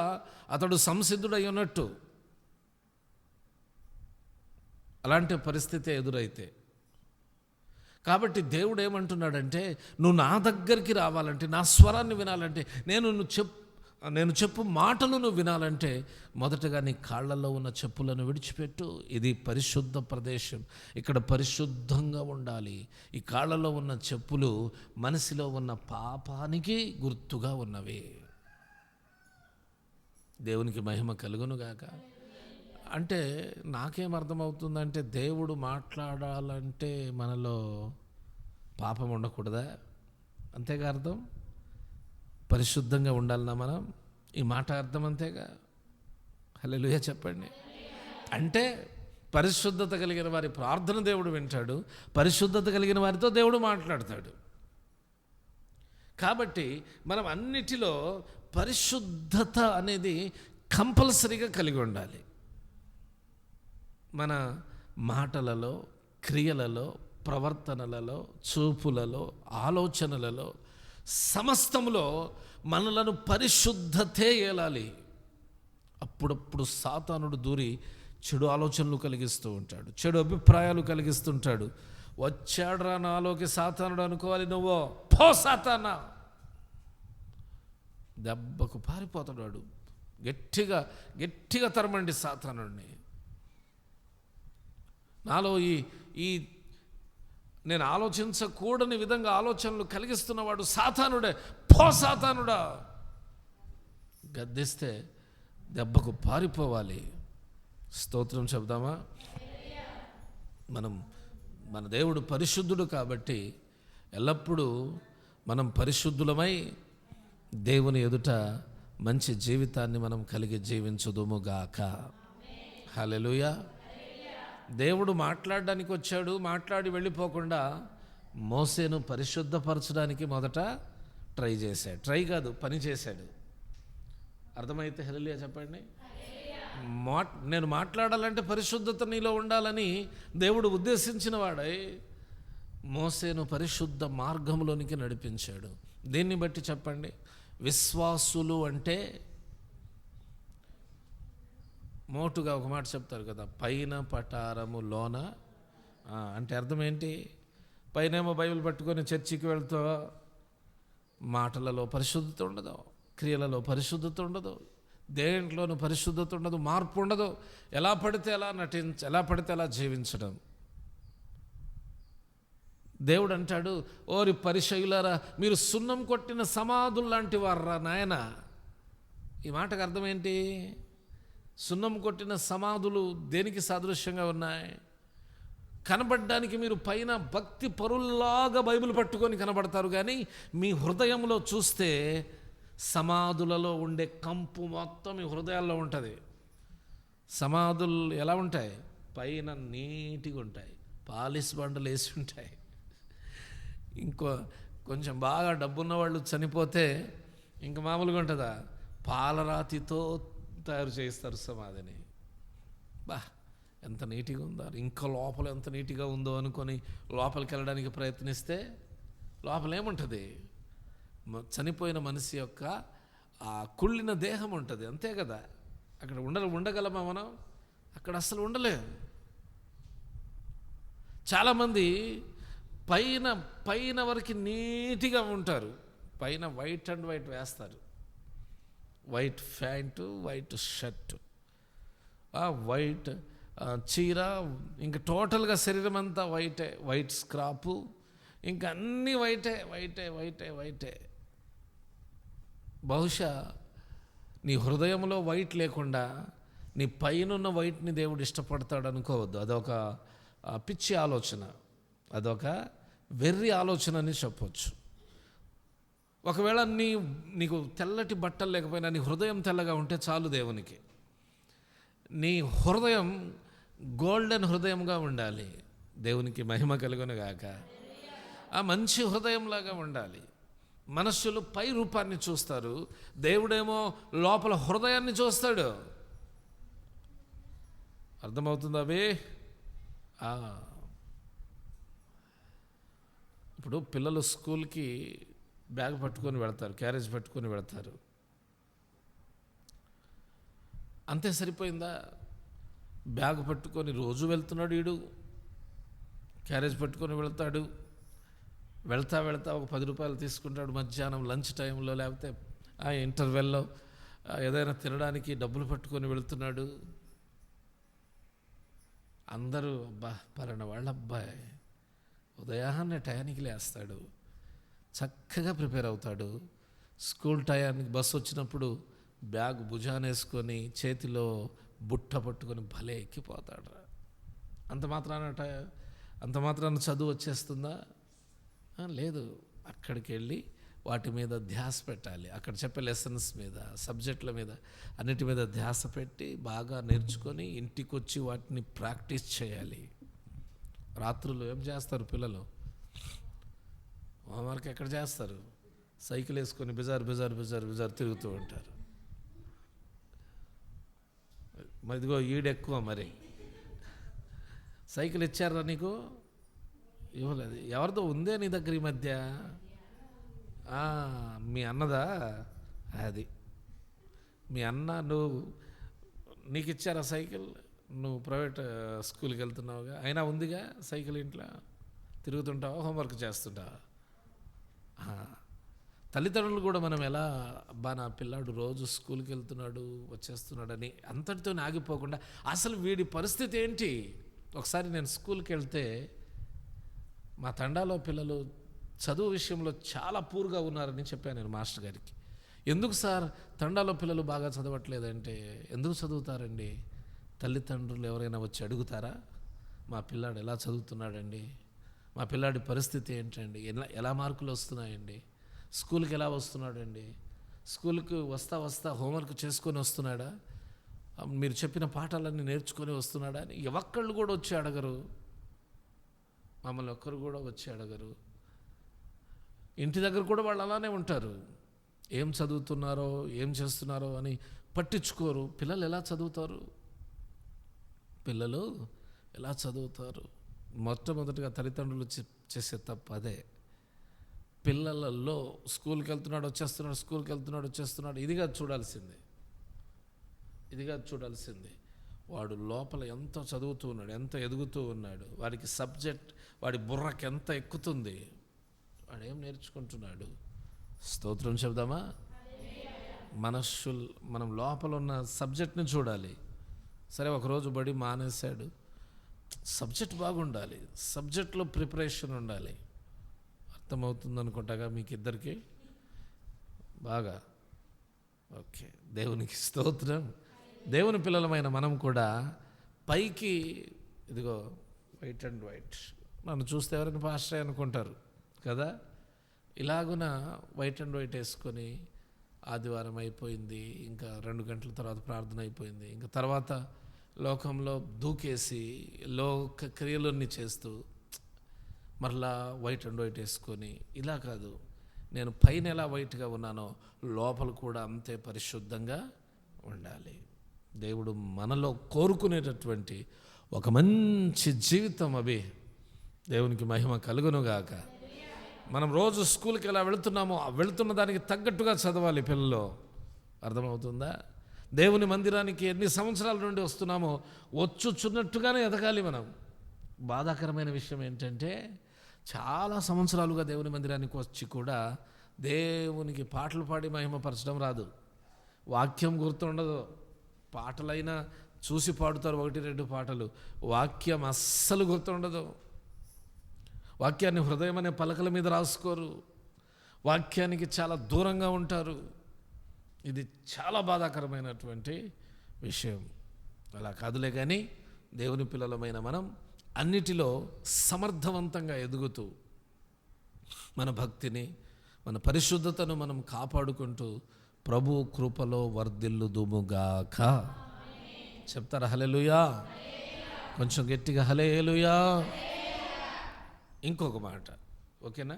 అతడు సంసిద్ధుడై ఉన్నట్టు. అలాంటి పరిస్థితి ఎదురైతే, కాబట్టి దేవుడు ఏమంటున్నాడంటే, నువ్వు నా దగ్గరికి రావాలంటే, నా స్వరాన్ని వినాలంటే, నేను చెప్పు మాటలు నువ్వు వినాలంటే మొదటగా నీ కాళ్ళల్లో ఉన్న చెప్పులను విడిచిపెట్టు. ఇది పరిశుద్ధ ప్రదేశం, ఇక్కడ పరిశుద్ధంగా ఉండాలి. ఈ కాళ్ళలో ఉన్న చెప్పులు మనసులో ఉన్న పాపానికి గుర్తుగా ఉన్నవి. దేవునికి మహిమ కలుగునుగాక. అంటే నాకేం అర్థమవుతుందంటే, దేవుడు మాట్లాడాలంటే మనలో పాపం ఉండకూడదా? అంతేగా అర్థం. పరిశుద్ధంగా ఉండాలన్నా మనం, ఈ మాట అర్థం అంతేగా. హల్లెలూయా చెప్పండి. అంటే పరిశుద్ధత కలిగిన వారి ప్రార్థన దేవుడు వింటాడు, పరిశుద్ధత కలిగిన వారితో దేవుడు మాట్లాడతాడు. కాబట్టి మనం అన్నిటిలో పరిశుద్ధత అనేది కంపల్సరీగా కలిగి ఉండాలి. మన మాటలలో, క్రియలలో, ప్రవర్తనలలో, చూపులలో, ఆలోచనలలో, సమస్తములో మనలను పరిశుద్ధతే ఏలాలి. అప్పుడప్పుడు సాతానుడు దూరి చెడు ఆలోచనలు కలిగిస్తూ ఉంటాడు, చెడు అభిప్రాయాలు కలిగిస్తుంటాడు. వచ్చాడురా నాలోకి సాతానుడు అనుకోవాలి నువ్వు, పో సాతానా, దెబ్బకు పారిపోతాడు వాడు. గట్టిగా గట్టిగా తరమండి సాతానుడిని. నాలో ఈ నేను ఆలోచించకూడని విధంగా ఆలోచనలు కలిగిస్తున్నవాడు సాతానుడే, పో సాతానుడా. గద్దిస్తే దెబ్బకు పారిపోవాలి. స్తోత్రం చెప్దామా? మన దేవుడు పరిశుద్ధుడు కాబట్టి ఎల్లప్పుడూ మనం పరిశుద్ధులమై దేవుని ఎదుట మంచి జీవితాన్ని మనం కలిగి జీవించుదుముగాక. హల్లెలూయా. దేవుడు మాట్లాడడానికి వచ్చాడు, మాట్లాడి వెళ్ళిపోకుండా మోసేను పరిశుద్ధపరచడానికి మొదట ట్రై చేశాడు. ట్రై కాదు, పని చేశాడు. అర్థమైతే హల్లెలూయా చెప్పండి. నేను మాట్లాడాలంటే పరిశుద్ధత నీలో ఉండాలని దేవుడు ఉద్దేశించిన వాడై మోసేను పరిశుద్ధ మార్గంలోనికి నడిపించాడు. దీన్ని బట్టి చెప్పండి, విశ్వాసులు అంటే మోటుగా ఒక మాట చెప్తారు కదా, పైన పటారము లోన. అంటే అర్థం ఏంటి? పైనేమో బైబిల్ పట్టుకొని చర్చికి వెళ్తూ మాటలలో పరిశుద్ధత ఉండదు, క్రియలలో పరిశుద్ధత ఉండదు, దేంట్లోనూ పరిశుద్ధత ఉండదు, మార్పు ఉండదు. ఎలా పడితే అలా ఎలా పడితే అలా జీవించడం. దేవుడు అంటాడు, ఓరి పరిచయులారా, మీరు సున్నం కొట్టిన సమాధులు లాంటి వారా నాయన. ఈ మాటకు అర్థం ఏంటి? సున్నం కొట్టిన సమాధులు దేనికి సాదృశ్యంగా ఉన్నాయి? కనబడడానికి మీరు పైన భక్తి పరుల్లాగా బైబిల్ పట్టుకొని కనబడతారు, కానీ మీ హృదయంలో చూస్తే సమాధులలో ఉండే కంపు మొత్తం మీ హృదయాల్లో ఉంటుంది. సమాధులు ఎలా ఉంటాయి? పైన నీట్గా ఉంటాయి, పాలిష్ బండలు వేసి ఉంటాయి. కొంచెం బాగా డబ్బున్న వాళ్ళు చనిపోతే ఇంక మామూలుగా ఉంటుందా? పాలరాతితో తయారు చేస్తారు సమాధిని. ఎంత నీట్గా ఉందో, ఇంకా లోపల ఎంత నీట్గా ఉందో అనుకొని లోపలికి వెళ్ళడానికి ప్రయత్నిస్తే లోపల ఏముంటుంది? చనిపోయిన మనిషి యొక్క ఆ కుళ్ళిన దేహం ఉంటుంది, అంతే కదా. అక్కడ ఉండగలమా మనం? అక్కడ అసలు ఉండలేం. చాలామంది పైన వరకు నీట్గా ఉంటారు, పైన వైట్ అండ్ వైట్ వేస్తారు, white pant, white shirt, white చీర, ఇంకా టోటల్గా శరీరం అంతా వైటే, వైట్ స్క్రాపు, ఇంకా అన్నీ వైటే. బహుశా నీ హృదయంలో వైట్ లేకుండా నీ పైనున్న వైట్ని దేవుడు ఇష్టపడతాడు అనుకోవద్దు. అదొక పిచ్చి ఆలోచన, అదొక వెర్రి ఆలోచన అని చెప్పొచ్చు. ఒకవేళ నీకు తెల్లటి బట్టలు లేకపోయినా నీ హృదయం తెల్లగా ఉంటే చాలు దేవునికి. నీ హృదయం గోల్డెన్ హృదయంగా ఉండాలి, దేవునికి మహిమ కలుగును గాక. ఆ మంచి హృదయంలాగా ఉండాలి. మనుషులు పై రూపాన్ని చూస్తారు, దేవుడేమో లోపల హృదయాన్ని చూస్తాడు. అర్థమవుతుందా అవి? ఇప్పుడు పిల్లలు స్కూల్కి బ్యాగ్ పట్టుకొని వెళ్తారు, క్యారేజ్ పట్టుకొని వెళ్తారు, అంతే సరిపోయిందా? బ్యాగ్ పట్టుకొని రోజు వెళ్తున్నాడు వీడు, క్యారేజ్ పట్టుకొని వెళ్తాడు, వెళ్తా ఒక 10 రూపాయలు తీసుకుంటాడు. మధ్యాహ్నం లంచ్ టైంలో లేకపోతే ఆ ఇంటర్వెల్లో ఏదైనా తినడానికి డబ్బులు పట్టుకొని వెళుతున్నాడు. అందరూ పలానా వాళ్ళ అబ్బాయి ఉదయాన్నే టయానికి లేస్తాడు, చక్కగా ప్రిపేర్ అవుతాడు, స్కూల్ టయానికి బస్సు వచ్చినప్పుడు బ్యాగ్ భుజాన వేసుకొని చేతిలో బుట్ట పట్టుకొని భలే ఎక్కిపోతాడు. అంత మాత్రాన చదువు వచ్చేస్తుందా? లేదు. అక్కడికి వెళ్ళి వాటి మీద ధ్యాస పెట్టాలి. అక్కడ చెప్పే లెసన్స్ మీద, సబ్జెక్టుల మీద, అన్నిటి మీద ధ్యాస పెట్టి బాగా నేర్చుకొని ఇంటికి వచ్చి వాటిని ప్రాక్టీస్ చేయాలి. రాత్రులు ఏం చేస్తారు పిల్లలు? హోంవర్క్ ఎక్కడ చేస్తారు? సైకిల్ వేసుకొని బిజార్ తిరుగుతూ ఉంటారు. మరి ఇదిగో ఈడెక్కువ. మరి సైకిల్ ఇచ్చారా నీకు? ఇవ్వలేదు. ఎవరిదో ఉందే నీ దగ్గర ఈ మధ్య? మీ అన్నదా? అది మీ అన్న. నీకు ఇచ్చారా సైకిల్? నువ్వు ప్రైవేట్ స్కూల్కి వెళ్తున్నావుగా, అయినా ఉందిగా సైకిల్ ఇంట్లో. తిరుగుతుంటావా? హోంవర్క్ చేస్తుంటావా? తల్లిదండ్రులు కూడా మనం ఎలా, అబ్బా నా పిల్లాడు రోజు స్కూల్కి వెళ్తున్నాడు వచ్చేస్తున్నాడని అంతటితో ఆగిపోకుండా అసలు వీడి పరిస్థితి ఏంటి? ఒకసారి నేను స్కూల్కి వెళ్తే మా తండాలో పిల్లలు చదువు విషయంలో చాలా పూర్గా ఉన్నారని చెప్పాను నేను మాస్టర్ గారికి. ఎందుకు సార్ తండాలో పిల్లలు బాగా చదవట్లేదంటే, ఎందుకు చదువుతారండి? తల్లిదండ్రులు ఎవరైనా వచ్చి అడుగుతారా? మా పిల్లాడు ఎలా చదువుతున్నాడండి, మా పిల్లాడి పరిస్థితి ఏంటండి, ఎలా మార్కులు వస్తున్నాయండి, స్కూల్కి ఎలా వస్తున్నాడండి, స్కూల్కి వస్తా హోంవర్క్ చేసుకొని వస్తున్నాడా, మీరు చెప్పిన పాఠాలన్నీ నేర్చుకొని వస్తున్నాడా అని ఒక్కళ్ళు కూడా వచ్చి అడగరు. మమ్మల్ని ఒక్కరు కూడా వచ్చి అడగరు. ఇంటి దగ్గర కూడా వాళ్ళు అలానే ఉంటారు. ఏం చదువుతున్నారో ఏం చేస్తున్నారో అని పట్టించుకోరు. పిల్లలు ఎలా చదువుతారు? మొట్టమొదటిగా తల్లిదండ్రులు చేసే తప్పు అదే. పిల్లలలో స్కూల్కి వెళ్తున్నాడు వచ్చేస్తున్నాడు ఇదిగా చూడాల్సిందే. వాడు లోపల ఎంత చదువుతూ ఉన్నాడు, ఎంత ఎదుగుతూ ఉన్నాడు, వాడికి సబ్జెక్ట్ వాడి బుర్రకి ఎంత ఎక్కుతుంది, వాడు ఏం నేర్చుకుంటున్నాడు. స్తోత్రం చెబుదామా? మనం లోపల ఉన్న సబ్జెక్ట్ని చూడాలి. సరే, ఒకరోజు బడి మానేశాడు, సబ్జెక్ట్ బాగుండాలి, సబ్జెక్ట్లో ప్రిపరేషన్ ఉండాలి. అర్థమవుతుంది అనుకుంటాగా మీకు ఇద్దరికి బాగా? ఓకే, దేవునికి స్తోత్రం. దేవుని పిల్లలమైన మనం కూడా పైకి ఇదిగో వైట్ అండ్ వైట్, నన్ను చూస్తే ఎవరైనా పాస్టర్ అనుకుంటారు కదా, ఇలాగున వైట్ అండ్ వైట్ వేసుకొని ఆదివారం అయిపోయింది, ఇంకా 2 గంటల తర్వాత ప్రార్థన అయిపోయింది, ఇంకా తర్వాత లోకంలో దూకేసి లోక క్రియలన్నీ చేస్తూ మరలా వైట్ అండ్ వైట్ వేసుకొని, ఇలా కాదు, నేను పైన ఎలా వైట్గా ఉన్నానో లోపల కూడా అంతే పరిశుద్ధంగా ఉండాలి. దేవుడు మనలో కోరుకునేటటువంటి ఒక మంచి జీవితం అవి. దేవునికి మహిమ కలుగునుగాక. మనం రోజు స్కూల్కి ఎలా వెళుతున్నామో వెళుతున్న దానికి తగ్గట్టుగా చదవాలి పిల్లలు. అర్థమవుతుందా? దేవుని మందిరానికి ఎన్ని సంవత్సరాల నుండి వస్తున్నామో వచ్చుచున్నట్టుగానే ఎదగాలి మనం. బాధాకరమైన విషయం ఏంటంటే, చాలా సంవత్సరాలుగా దేవుని మందిరానికి వచ్చి కూడా దేవునికి పాటలు పాడి మహిమపరచడం రాదు, వాక్యం గుర్తుండదు. పాటలైనా చూసి పాడుతారు 1-2 పాటలు, వాక్యం అస్సలు గుర్తుండదు. వాక్యాన్ని హృదయం అనే పలకల మీద రాసుకోరు, వాక్యానికి చాలా దూరంగా ఉంటారు. ఇది చాలా బాధాకరమైనటువంటి విషయం. అలా కాదులే కానీ దేవుని పిల్లలమైన మనం అన్నిటిలో సమర్థవంతంగా ఎదుగుతూ మన భక్తిని, మన పరిశుద్ధతను మనం కాపాడుకుంటూ ప్రభు కృపలో వర్ధిల్లుదుముగాక. చెప్తారా హల్లెలూయా? కొంచెం గట్టిగా హల్లెలూయా. ఇంకొక మాట, ఓకేనా?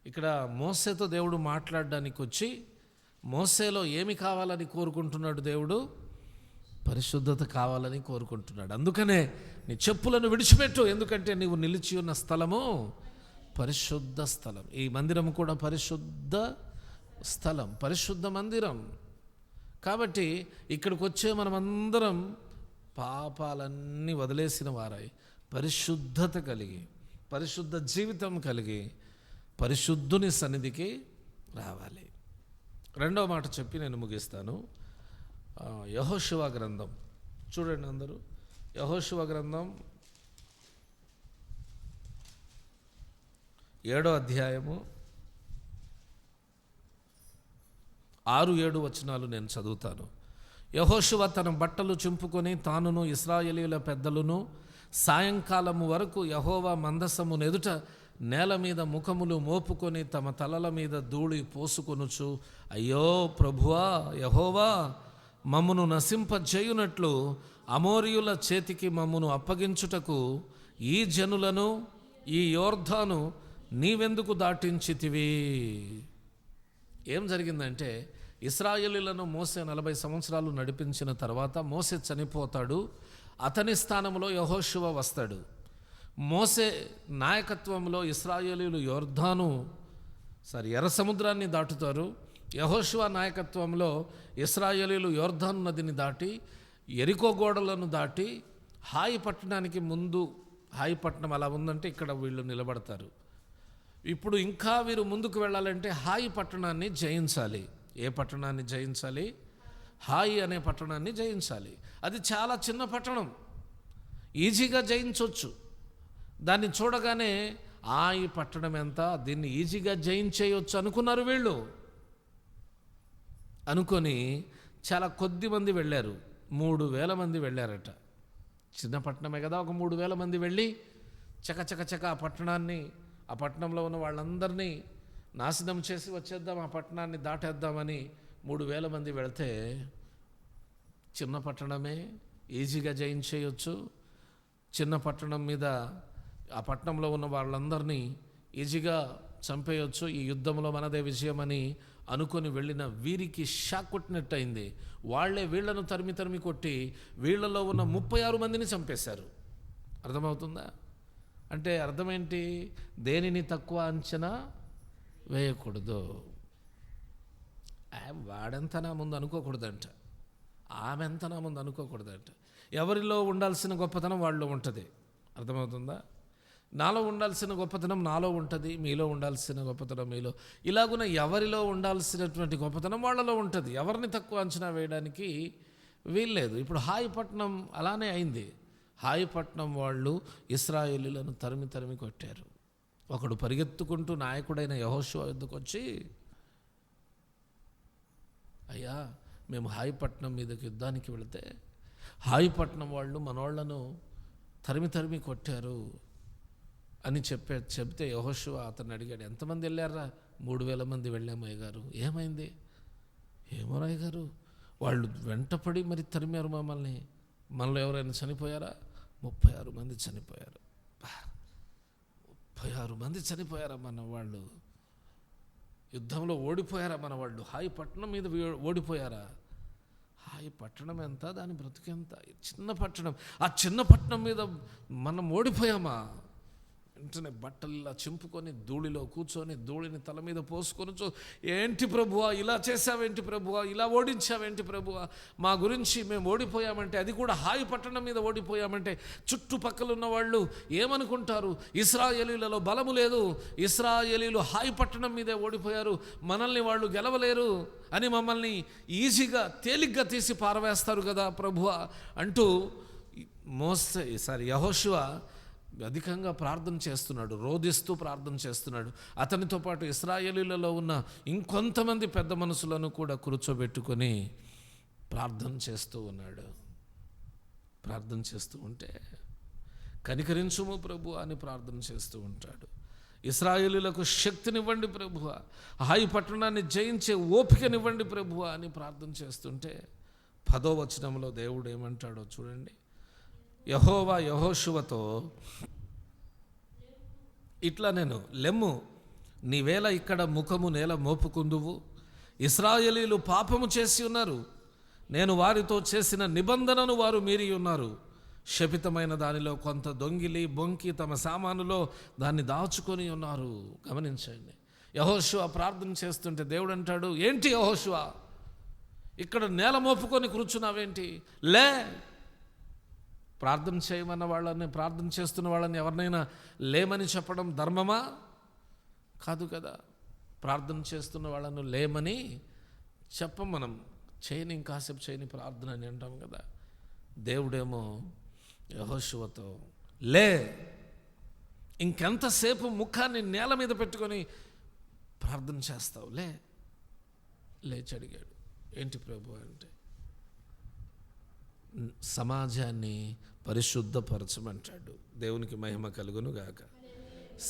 ఇక్కడ మోసేతో దేవుడు మాట్లాడడానికి వచ్చి, మోసేలో ఏమి కావాలని కోరుకుంటున్నాడు దేవుడు? పరిశుద్ధత కావాలని కోరుకుంటున్నాడు. అందుకనే నీ చెప్పులను విడిచిపెట్టు, ఎందుకంటే నీవు నిలిచి ఉన్న స్థలము పరిశుద్ధ స్థలం. ఈ మందిరం కూడా పరిశుద్ధ స్థలం, పరిశుద్ధ మందిరం. కాబట్టి ఇక్కడికి వచ్చే మనమందరం పాపాలన్నీ వదిలేసిన వారై పరిశుద్ధత కలిగి, పరిశుద్ధ జీవితం కలిగి పరిశుద్ధుని సన్నిధికి రావాలి. 2వ మాట చెప్పి నేను ముగిస్తాను. యెహోషువ గ్రంథం చూడండి అందరూ. యెహోషువ గ్రంథం 7వ అధ్యాయము 6-7 వచనాలు నేను చదువుతాను. యెహోషువ తన బట్టలు చింపుకొని తానును ఇశ్రాయేలీయుల పెద్దలను సాయంకాలము వరకు యెహోవా మందసమును ఎదుట నేల మీద ముఖములు మోపుకొని తమ తలల మీద ధూళి పోసుకొనుచు, అయ్యో ప్రభువా యెహోవా, మమ్మును నశింపజేయునట్లు అమోరీయుల చేతికి మమ్మును అప్పగించుటకు ఈ జనులను ఈ యోర్దాను నీవెందుకు దాటించితివి? ఏం జరిగిందంటే, ఇశ్రాయేలీయులను మోసే 40 సంవత్సరాలు నడిపించిన తర్వాత మోసే చనిపోతాడు. అతని స్థానంలో యెహోషువ వస్తాడు. మోసే నాయకత్వంలో ఇశ్రాయేలీయులు ఎర్ర సముద్రాన్ని దాటుతారు. యెహోషువ నాయకత్వంలో ఇశ్రాయేలీయులు యోర్దాను నదిని దాటి యెరికో గోడలను దాటి హాయి పట్టణానికి ముందు, హాయి పట్టణం అలా ఉందంటే ఇక్కడ వీళ్ళు నిలబడతారు. ఇప్పుడు ఇంకా వీరు ముందుకు వెళ్ళాలంటే హాయి పట్టణాన్ని జయించాలి. ఏ పట్టణాన్ని జయించాలి? హాయి అనే పట్టణాన్ని జయించాలి. అది చాలా చిన్న పట్టణం, ఈజీగా జయించవచ్చు. దాన్ని చూడగానే ఈ పట్టణం ఎంత, దీన్ని ఈజీగా జయించేయవచ్చు అనుకున్నారు వీళ్ళు. అనుకొని చాలా కొద్ది మంది వెళ్ళారు. 3,000 మంది వెళ్ళారట. చిన్న పట్టణమే కదా, ఒక 3,000 మంది వెళ్ళి చకచక ఆ పట్టణంలో ఉన్న వాళ్ళందరినీ నాశనం చేసి వచ్చేద్దాం, ఆ పట్టణాన్ని దాటేద్దామని 3,000 మంది వెళితే, చిన్న పట్టణమే ఈజీగా జయించేయచ్చు, చిన్న పట్టణం మీద ఆ పట్టణంలో ఉన్న వాళ్ళందరినీ ఈజీగా చంపేయచ్చు, ఈ యుద్ధంలో మనదే విజయమని అనుకొని వెళ్ళిన వీరికి షాక్ కొట్టినట్టు అయింది. వాళ్లే వీళ్లను తరిమి కొట్టి వీళ్లలో ఉన్న 36 మందిని చంపేశారు. అర్థమవుతుందా? అంటే అర్థమేంటి? దేనిని తక్కువ అంచనా వేయకూడదు. వాడెంత నా ముందు అనుకోకూడదంట, ఆమెంత నా ముందు అనుకోకూడదంట. ఎవరిలో ఉండాల్సిన గొప్పతనం వాళ్ళలో ఉంటుంది. అర్థమవుతుందా? నాలో ఉండాల్సిన గొప్పతనం నాలో ఉంటుంది, మీలో ఉండాల్సిన గొప్పతనం మీలో. ఇలాగున ఎవరిలో ఉండాల్సినటువంటి గొప్పతనం వాళ్ళలో ఉంటుంది. ఎవరిని తక్కువ అంచనా వేయడానికి వీల్లేదు. ఇప్పుడు హాయి పట్టణం అలానే అయింది. హాయి పట్టణం వాళ్ళు ఇశ్రాయేలీయులను తరిమి కొట్టారు. ఒకడు పరిగెత్తుకుంటూ నాయకుడైన యెహోషువ వద్దకు వచ్చి, అయ్యా, మేము హాయి పట్టణం మీదకి యుద్ధానికి వెళితే హాయి పట్టణం వాళ్ళు మనోళ్లను తరిమి కొట్టారు అని చెప్తే యెహోషువ అతన్ని అడిగాడు, ఎంతమంది వెళ్ళారా? 3,000 మంది వెళ్ళాము అయ్యగారు. ఏమైంది? ఏమో అయ్యగారు, వాళ్ళు వెంటపడి మరి తరిమారు మమ్మల్ని. మనలో ఎవరైనా చనిపోయారా? 36 మంది చనిపోయారు. 36 మంది చనిపోయారా మన వాళ్ళు? యుద్ధంలో ఓడిపోయారా మన వాళ్ళు? హాయి పట్టణం మీద ఓడిపోయారా? హాయి పట్టణం ఎంత, దాని బ్రతుకెంత? చిన్న పట్టణం, ఆ చిన్న పట్టణం మీద మనం ఓడిపోయామా? వెంటనే బట్టలు ఇలా చింపుకొని ధూళిలో కూర్చొని ధూళిని తల మీద పోసుకొని, ఏంటి ప్రభువా ఇలా చేసావేంటి ప్రభువా, ఇలా ఓడించావేంటి ప్రభువా, మా గురించి మేము ఓడిపోయామంటే, అది కూడా హాయి పట్టణం మీద ఓడిపోయామంటే చుట్టుపక్కల ఉన్న వాళ్ళు ఏమనుకుంటారు? ఇశ్రాయేలీయులలో బలము లేదు, ఇశ్రాయేలీయులు హాయి పట్టణం మీదే ఓడిపోయారు, మనల్ని వాళ్ళు గెలవలేరు అని మమ్మల్ని ఈజీగా తేలిగ్గా తీసి పారవేస్తారు కదా ప్రభువా అంటూ యెహోషువ అధికంగా ప్రార్థన చేస్తున్నాడు, రోదిస్తూ ప్రార్థన చేస్తున్నాడు. అతనితో పాటు ఇశ్రాయేలీయులలో ఉన్న ఇంకొంతమంది పెద్ద మనుషులను కూడా కూర్చోబెట్టుకొని ప్రార్థన చేస్తూ ఉన్నాడు. ప్రార్థన చేస్తూ ఉంటే, కనికరించుము ప్రభు అని ప్రార్థన చేస్తూ ఉంటాడు. ఇశ్రాయేలీయులకు శక్తినివ్వండి ప్రభువ, హాయి పట్టణాన్ని జయించే ఓపికనివ్వండి ప్రభువ అని ప్రార్థన చేస్తుంటే 10వ వచనంలో దేవుడు ఏమంటాడో చూడండి. యెహోవా యెహోషువతో ఇట్లా నేను, లెమ్ము, నీవేళ ఇక్కడ ముఖము నేల మోపుకుందువు, ఇశ్రాయేలీయులు పాపము చేసి ఉన్నారు, నేను వారితో చేసిన నిబంధనను వారు మీరి ఉన్నారు, శపితమైన దానిలో కొంత దొంగిలి బొంకి తమ సామానులో దాన్ని దాచుకొని ఉన్నారు. గమనించండి, యెహోషువ ప్రార్థన చేస్తుంటే దేవుడు అంటాడు, ఏంటి యెహోషువ ఇక్కడ నేల మోపుకొని కూర్చున్నావేంటి? లే, ప్రార్థన చేయమన్న వాళ్ళని, ప్రార్థన చేస్తున్న వాళ్ళని ఎవరినైనా లేమని చెప్పడం ధర్మమా? కాదు కదా. ప్రార్థన చేస్తున్న వాళ్ళను లేమని చెప్పం మనం. చేయని, ఇంకాసేపు చేయని ప్రార్థన అని అంటాం కదా. దేవుడేమో యెహోషువతో, లే, ఇంకెంతసేపు ముఖాన్ని నేల మీద పెట్టుకొని ప్రార్థన చేస్తావు? లేచి అడిగాడు, ఏంటి ప్రభు అంటే, సమాజాన్ని పరిశుద్ధపరచమంటాడు. దేవునికి మహిమ కలుగును గాక.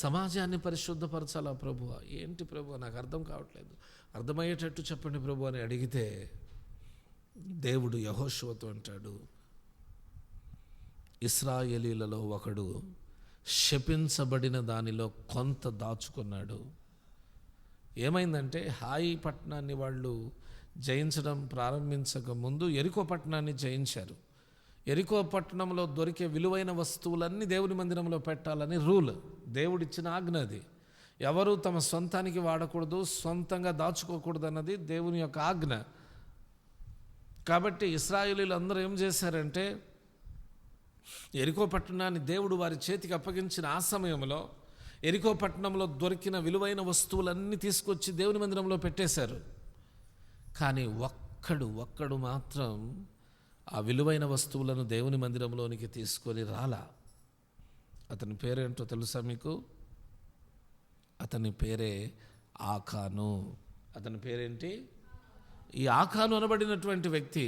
సమాజాన్ని పరిశుద్ధపరచాలా ప్రభువా? ఏంటి ప్రభువా, నాకు అర్థం కావట్లేదు, అర్థమయ్యేటట్టు చెప్పండి ప్రభు అని అడిగితే దేవుడు యెహోషువతో అంటాడు, ఇశ్రాయేలీలలో ఒకడు శపించబడిన దానిలో కొంత దాచుకున్నాడు. ఏమైందంటే హాయి పట్టణాన్ని వాళ్ళు జయించడం ప్రారంభించక ముందు ఎరికో పట్టణాన్ని జయించారు. ఎరికో పట్టణంలో దొరికే విలువైన వస్తువులన్నీ దేవుని మందిరంలో పెట్టాలని రూల్, దేవుడిచ్చిన ఆజ్ఞ అది. ఎవరు తమ సొంతానికి వాడకూడదు, సొంతంగా దాచుకోకూడదు అన్నది దేవుని యొక్క ఆజ్ఞ. కాబట్టి ఇశ్రాయేలీలు అందరూ ఏం చేశారంటే ఎరికో పట్టణాన్ని దేవుడు వారి చేతికి అప్పగించిన ఆ సమయంలో ఎరికో పట్టణంలో దొరికిన విలువైన వస్తువులన్నీ తీసుకొచ్చి దేవుని మందిరంలో పెట్టేశారు. కానీ ఒక్కడు మాత్రం ఆ విలువైన వస్తువులను దేవుని మందిరంలోనికి తీసుకొని రాలా. అతని పేరేంటో తెలుసా మీకు? అతని పేరే ఆకాను. అతని పేరేంటి? ఈ ఆకాను అనబడినటువంటి వ్యక్తి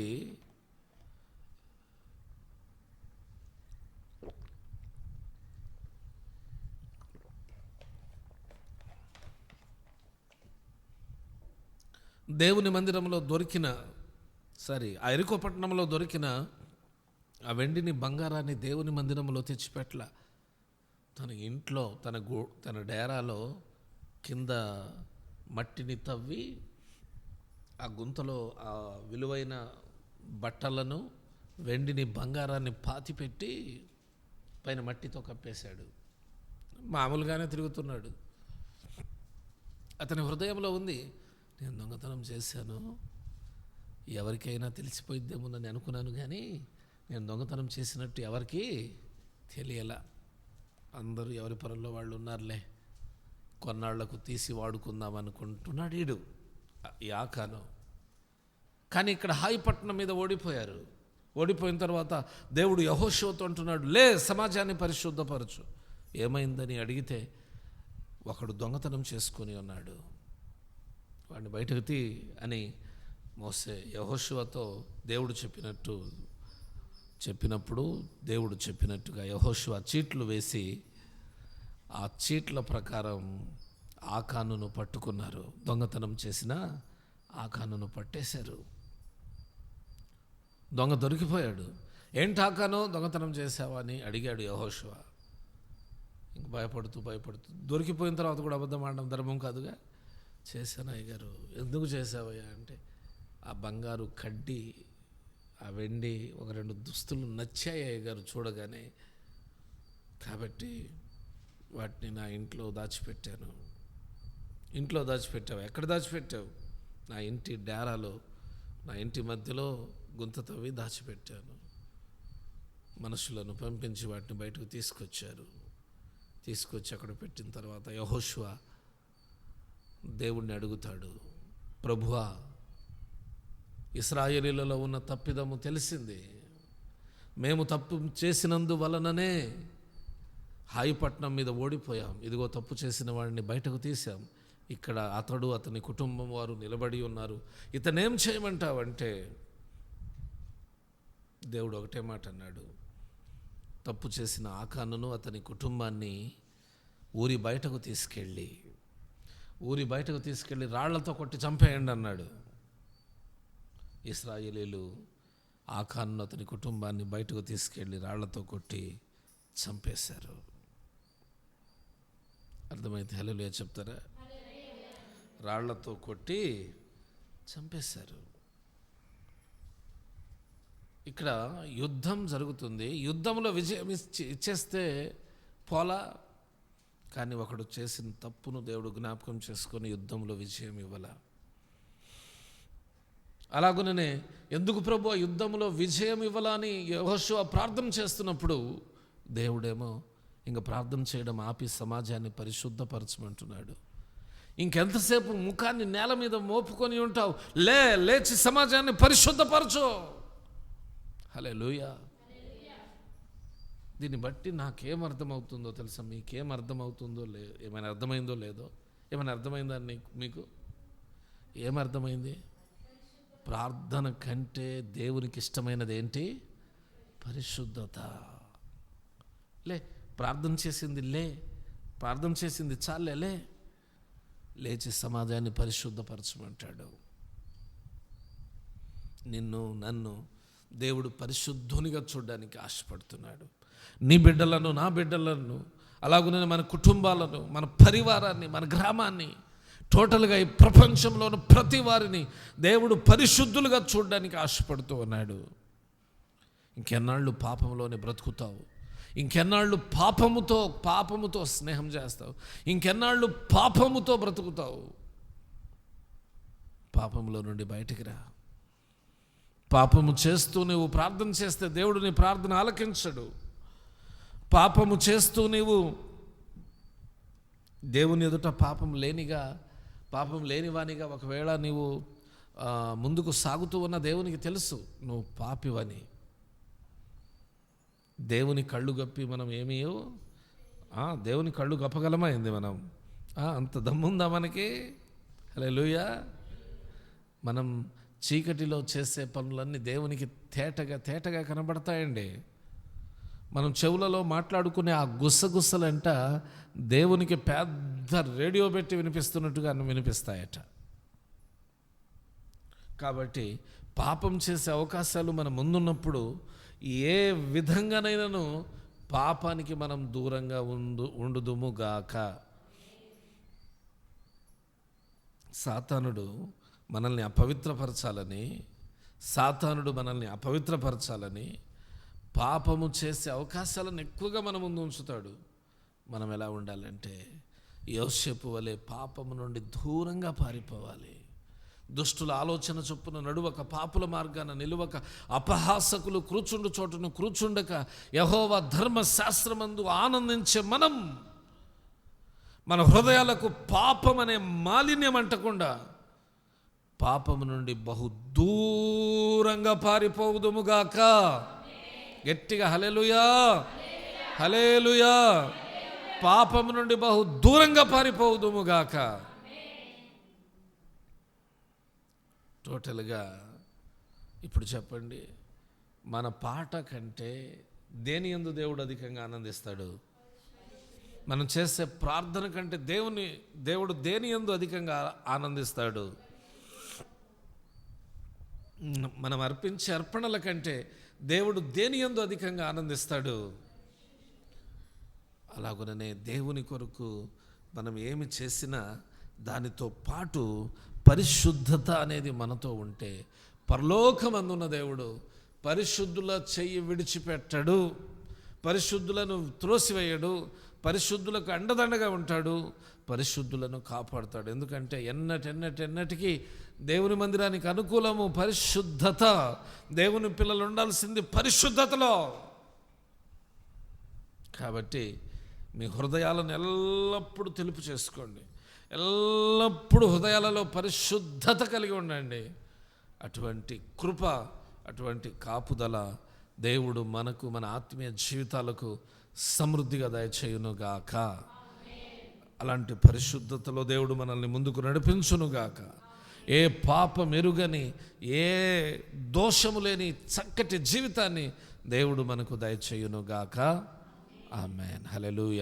దేవుని మందిరంలో దొరికిన ఆ ఎరికో పట్టణంలో దొరికిన ఆ వెండిని బంగారాన్ని దేవుని మందిరంలో తెచ్చిపెట్ల. తన ఇంట్లో తన డేరాలో కింద మట్టిని తవ్వి ఆ గుంతలో ఆ విలువైన బట్టలను వెండిని బంగారాన్ని పాతిపెట్టి పైన మట్టితో కప్పేశాడు. మామూలుగానే తిరుగుతున్నాడు. అతని హృదయంలో ఉంది, నేను దొంగతనం చేశాను, ఎవరికైనా తెలిసిపోయిద్దేమోనని అనుకున్నాను, కానీ నేను దొంగతనం చేసినట్టు ఎవరికి తెలియలా. అందరూ ఎవరి పనుల్లో వాళ్ళు ఉన్నారులే, కొన్నాళ్లకు తీసి వాడుకుందాం అనుకుంటున్నాడు ఈ ఆకాను. కానీ ఇక్కడ హాయిపట్నం మీద ఓడిపోయారు. ఓడిపోయిన తర్వాత దేవుడు యెహోషువతో అంటున్నాడు, లే, సమాజాన్ని పరిశుద్ధపరచు. ఏమైందని అడిగితే ఒకడు దొంగతనం చేసుకొని ఉన్నాడు, వాడిని బయటకు తీ అని మోసే యెహోషువతో దేవుడు చెప్పినప్పుడు దేవుడు చెప్పినట్టుగా యెహోషువ చీట్లు వేసి ఆ చీట్ల ప్రకారం ఆకానును పట్టుకున్నారు. దొంగతనం చేసిన ఆకానును పట్టేశారు. దొంగ దొరికిపోయాడు. ఏంటి ఆకాను, దొంగతనం చేశావా అని అడిగాడు యెహోషువ. ఇంక భయపడుతూ దొరికిపోయిన తర్వాత కూడా అబద్ధం ఆడడం ధర్మం కాదుగా. చేశాను అయ్యగారు. ఎందుకు చేసావయ్యా అంటే, ఆ బంగారు కడ్డీ, ఆ వెండి, ఒక 2 దుస్తులు నచ్చాయి అయ్యగారు చూడగానే, కాబట్టి వాటిని నా ఇంట్లో దాచిపెట్టాను. ఇంట్లో దాచిపెట్టావు? ఎక్కడ దాచిపెట్టావు? నా ఇంటి డేరాలో, నా ఇంటి మధ్యలో గుంత తవ్వి దాచిపెట్టాను. మనుషులను పంపించి వాటిని బయటకు తీసుకొచ్చి అక్కడ పెట్టిన తర్వాత యెహోషువ దేవుణ్ణి అడుగుతాడు, ప్రభువా, ఇశ్రాయేలీలలో ఉన్న తప్పిదము తెలిసింది, మేము తప్పు చేసినందువలననే హాయిపట్నం మీద ఓడిపోయాం. ఇదిగో తప్పు చేసిన వాడిని బయటకు తీసాం. ఇక్కడ అతడు అతని కుటుంబం వారు నిలబడి ఉన్నారు. ఇతనేం చేయమంటావంటే దేవుడు ఒకటే మాట అన్నాడు, తప్పు చేసిన ఆకానును అతని కుటుంబాన్ని ఊరి బయటకు తీసుకెళ్ళి రాళ్లతో కొట్టి చంపేయండి అన్నాడు. ఇశ్రాయేలీలు ఆకానును అతని కుటుంబాన్ని బయటకు తీసుకెళ్ళి రాళ్లతో కొట్టి చంపేశారు. అర్థమైతే హల్లెలూయా చెప్తారా? రాళ్లతో కొట్టి చంపేశారు. ఇక్కడ యుద్ధం జరుగుతుంది. యుద్ధంలో విజయం ఇచ్చేస్తే పోలా, కానీ ఒకడు చేసిన తప్పును దేవుడు జ్ఞాపకం చేసుకొని యుద్ధంలో విజయం ఇవ్వాల. అలాగుననే ఎందుకు ప్రభు యుద్ధంలో విజయం ఇవ్వాలని యెహోషువ ప్రార్థన చేస్తున్నప్పుడు దేవుడేమో ఇంకా ప్రార్థన చేయడం ఆపి సమాజాన్ని పరిశుద్ధపరచమంటున్నాడు. ఇంకెంతసేపు ముఖాన్ని నేల మీద మోపుకొని ఉంటావు? లేచి సమాజాన్ని పరిశుద్ధపరచు. హల్లెలూయా. దీన్ని బట్టి నాకేం అర్థమవుతుందో తెలుసా? మీకేం అర్థమవుతుందో ఏమైనా అర్థమైందో లేదో? ఏమైనా అర్థమైందా మీకు? ఏమర్థమైంది? ప్రార్థన కంటే దేవునికి ఇష్టమైనది ఏంటి? పరిశుద్ధత. ప్రార్థన చేసింది ప్రార్థన చేసింది చాలేలే, లేచి సమాజాన్ని పరిశుద్ధపరచమంటాడు. నిన్ను నన్ను దేవుడు పరిశుద్ధునిగా చూడడానికి ఆశపడుతున్నాడు. నీ బిడ్డలను, నా బిడ్డలను, అలాగనే మన కుటుంబాలను, మన పరివారాన్ని, మన గ్రామాన్ని, టోటల్గా ఈ ప్రపంచంలోని ప్రతి వారిని దేవుడు పరిశుద్ధులుగా చూడడానికి ఆశపడుతూ ఉన్నాడు. ఇంకెన్నాళ్ళు పాపంలోనే బ్రతుకుతావు? ఇంకెన్నాళ్ళు పాపముతో స్నేహం చేస్తావు? ఇంకెన్నాళ్ళు పాపముతో బ్రతుకుతావు? పాపములో నుండి బయటికి రా. పాపము చేస్తూ నువ్వు ప్రార్థన చేస్తే దేవుడు నీ ప్రార్థన ఆలకించడు. పాపము చేస్తూ నీవు దేవుని ఎదుట పాపం లేనివానిగా ఒకవేళ నీవు ముందుకు సాగుతూ ఉన్న దేవునికి తెలుసు నువ్వు పాపివని. దేవుని కళ్ళు గప్పి మనం దేవుని కళ్ళు గప్పగలమైంది మనం? అంత దమ్ముందా మనకి? హల్లెలూయా. మనం చీకటిలో చేసే పనులన్నీ దేవునికి తేటగా కనబడతాయండి. మనం చెవులలో మాట్లాడుకునే ఆ గుసగుసలంట దేవునికి పెద్ద రేడియో పెట్టి వినిపిస్తున్నట్టుగా వినిపిస్తాయట. కాబట్టి పాపం చేసే అవకాశాలు మన ముందున్నప్పుడు ఏ విధంగానైనాను పాపానికి మనం దూరంగా ఉండుదుముగాక. సాతానుడు మనల్ని అపవిత్రపరచాలని పాపము చేసే అవకాశాలను ఎక్కువగా మన ముందు ఉంచుతాడు. మనం ఎలా ఉండాలంటే యోసేపు వలె పాపము నుండి దూరంగా పారిపోవాలి. దుష్టుల ఆలోచన చొప్పున నడువక, పాపుల మార్గాన నిలువక, అపహాసకులు కూర్చుండు చోటును కూర్చుండక, యెహోవా ధర్మశాస్త్రమందు ఆనందించే మన హృదయాలకు పాపం అనే మాలిన్యం అంటకుండా పాపము నుండి బహు దూరంగా పారిపోదుముగాక. గట్టిగా హల్లెలూయా, హల్లెలూయా. పాపము నుండి బహు దూరంగా పారిపోదుముగాక. టోటల్గా ఇప్పుడు చెప్పండి, మన పాట కంటే దేని యందు దేవుడు అధికంగా ఆనందిస్తాడు? మనం చేసే ప్రార్థన కంటే దేవుడు దేని యందు అధికంగా ఆనందిస్తాడు? మనం అర్పించే అర్పణల కంటే దేవుడు దేని యందు అధికంగా ఆనందిస్తాడు? అలాగుననే దేవుని కొరకు మనం ఏమి చేసినా దానితో పాటు పరిశుద్ధత అనేది మనతో ఉంటే పరలోకమందున్న దేవుడు పరిశుద్ధుల చెయ్యి విడిచిపెట్టడు, పరిశుద్ధులను త్రోసివేయడు, పరిశుద్ధులకు అండదండగా ఉంటాడు, పరిశుద్ధులను కాపాడుతాడు. ఎందుకంటే ఎన్నటికీ దేవుని మందిరానికి అనుకూలము పరిశుద్ధత. దేవుని పిల్లలు ఉండాల్సింది పరిశుద్ధతలో. కాబట్టి మీ హృదయాలను ఎల్లప్పుడూ తెలుపు చేసుకోండి, ఎల్లప్పుడూ హృదయాలలో పరిశుద్ధత కలిగి ఉండండి. అటువంటి కృప, అటువంటి కాపుదల దేవుడు మనకు, మన ఆత్మీయ జీవితాలకు సమృద్ధిగా దయచేయునుగాక. అలాంటి పరిశుద్ధతలో దేవుడు మనల్ని ముందుకు నడిపించునుగాక. ఏ పాపం ఎరుగని, ఏ దోషము లేని చక్కటి జీవితాన్ని దేవుడు మనకు దయచేయునుగాక. ఆమేన్. హల్లెలూయా.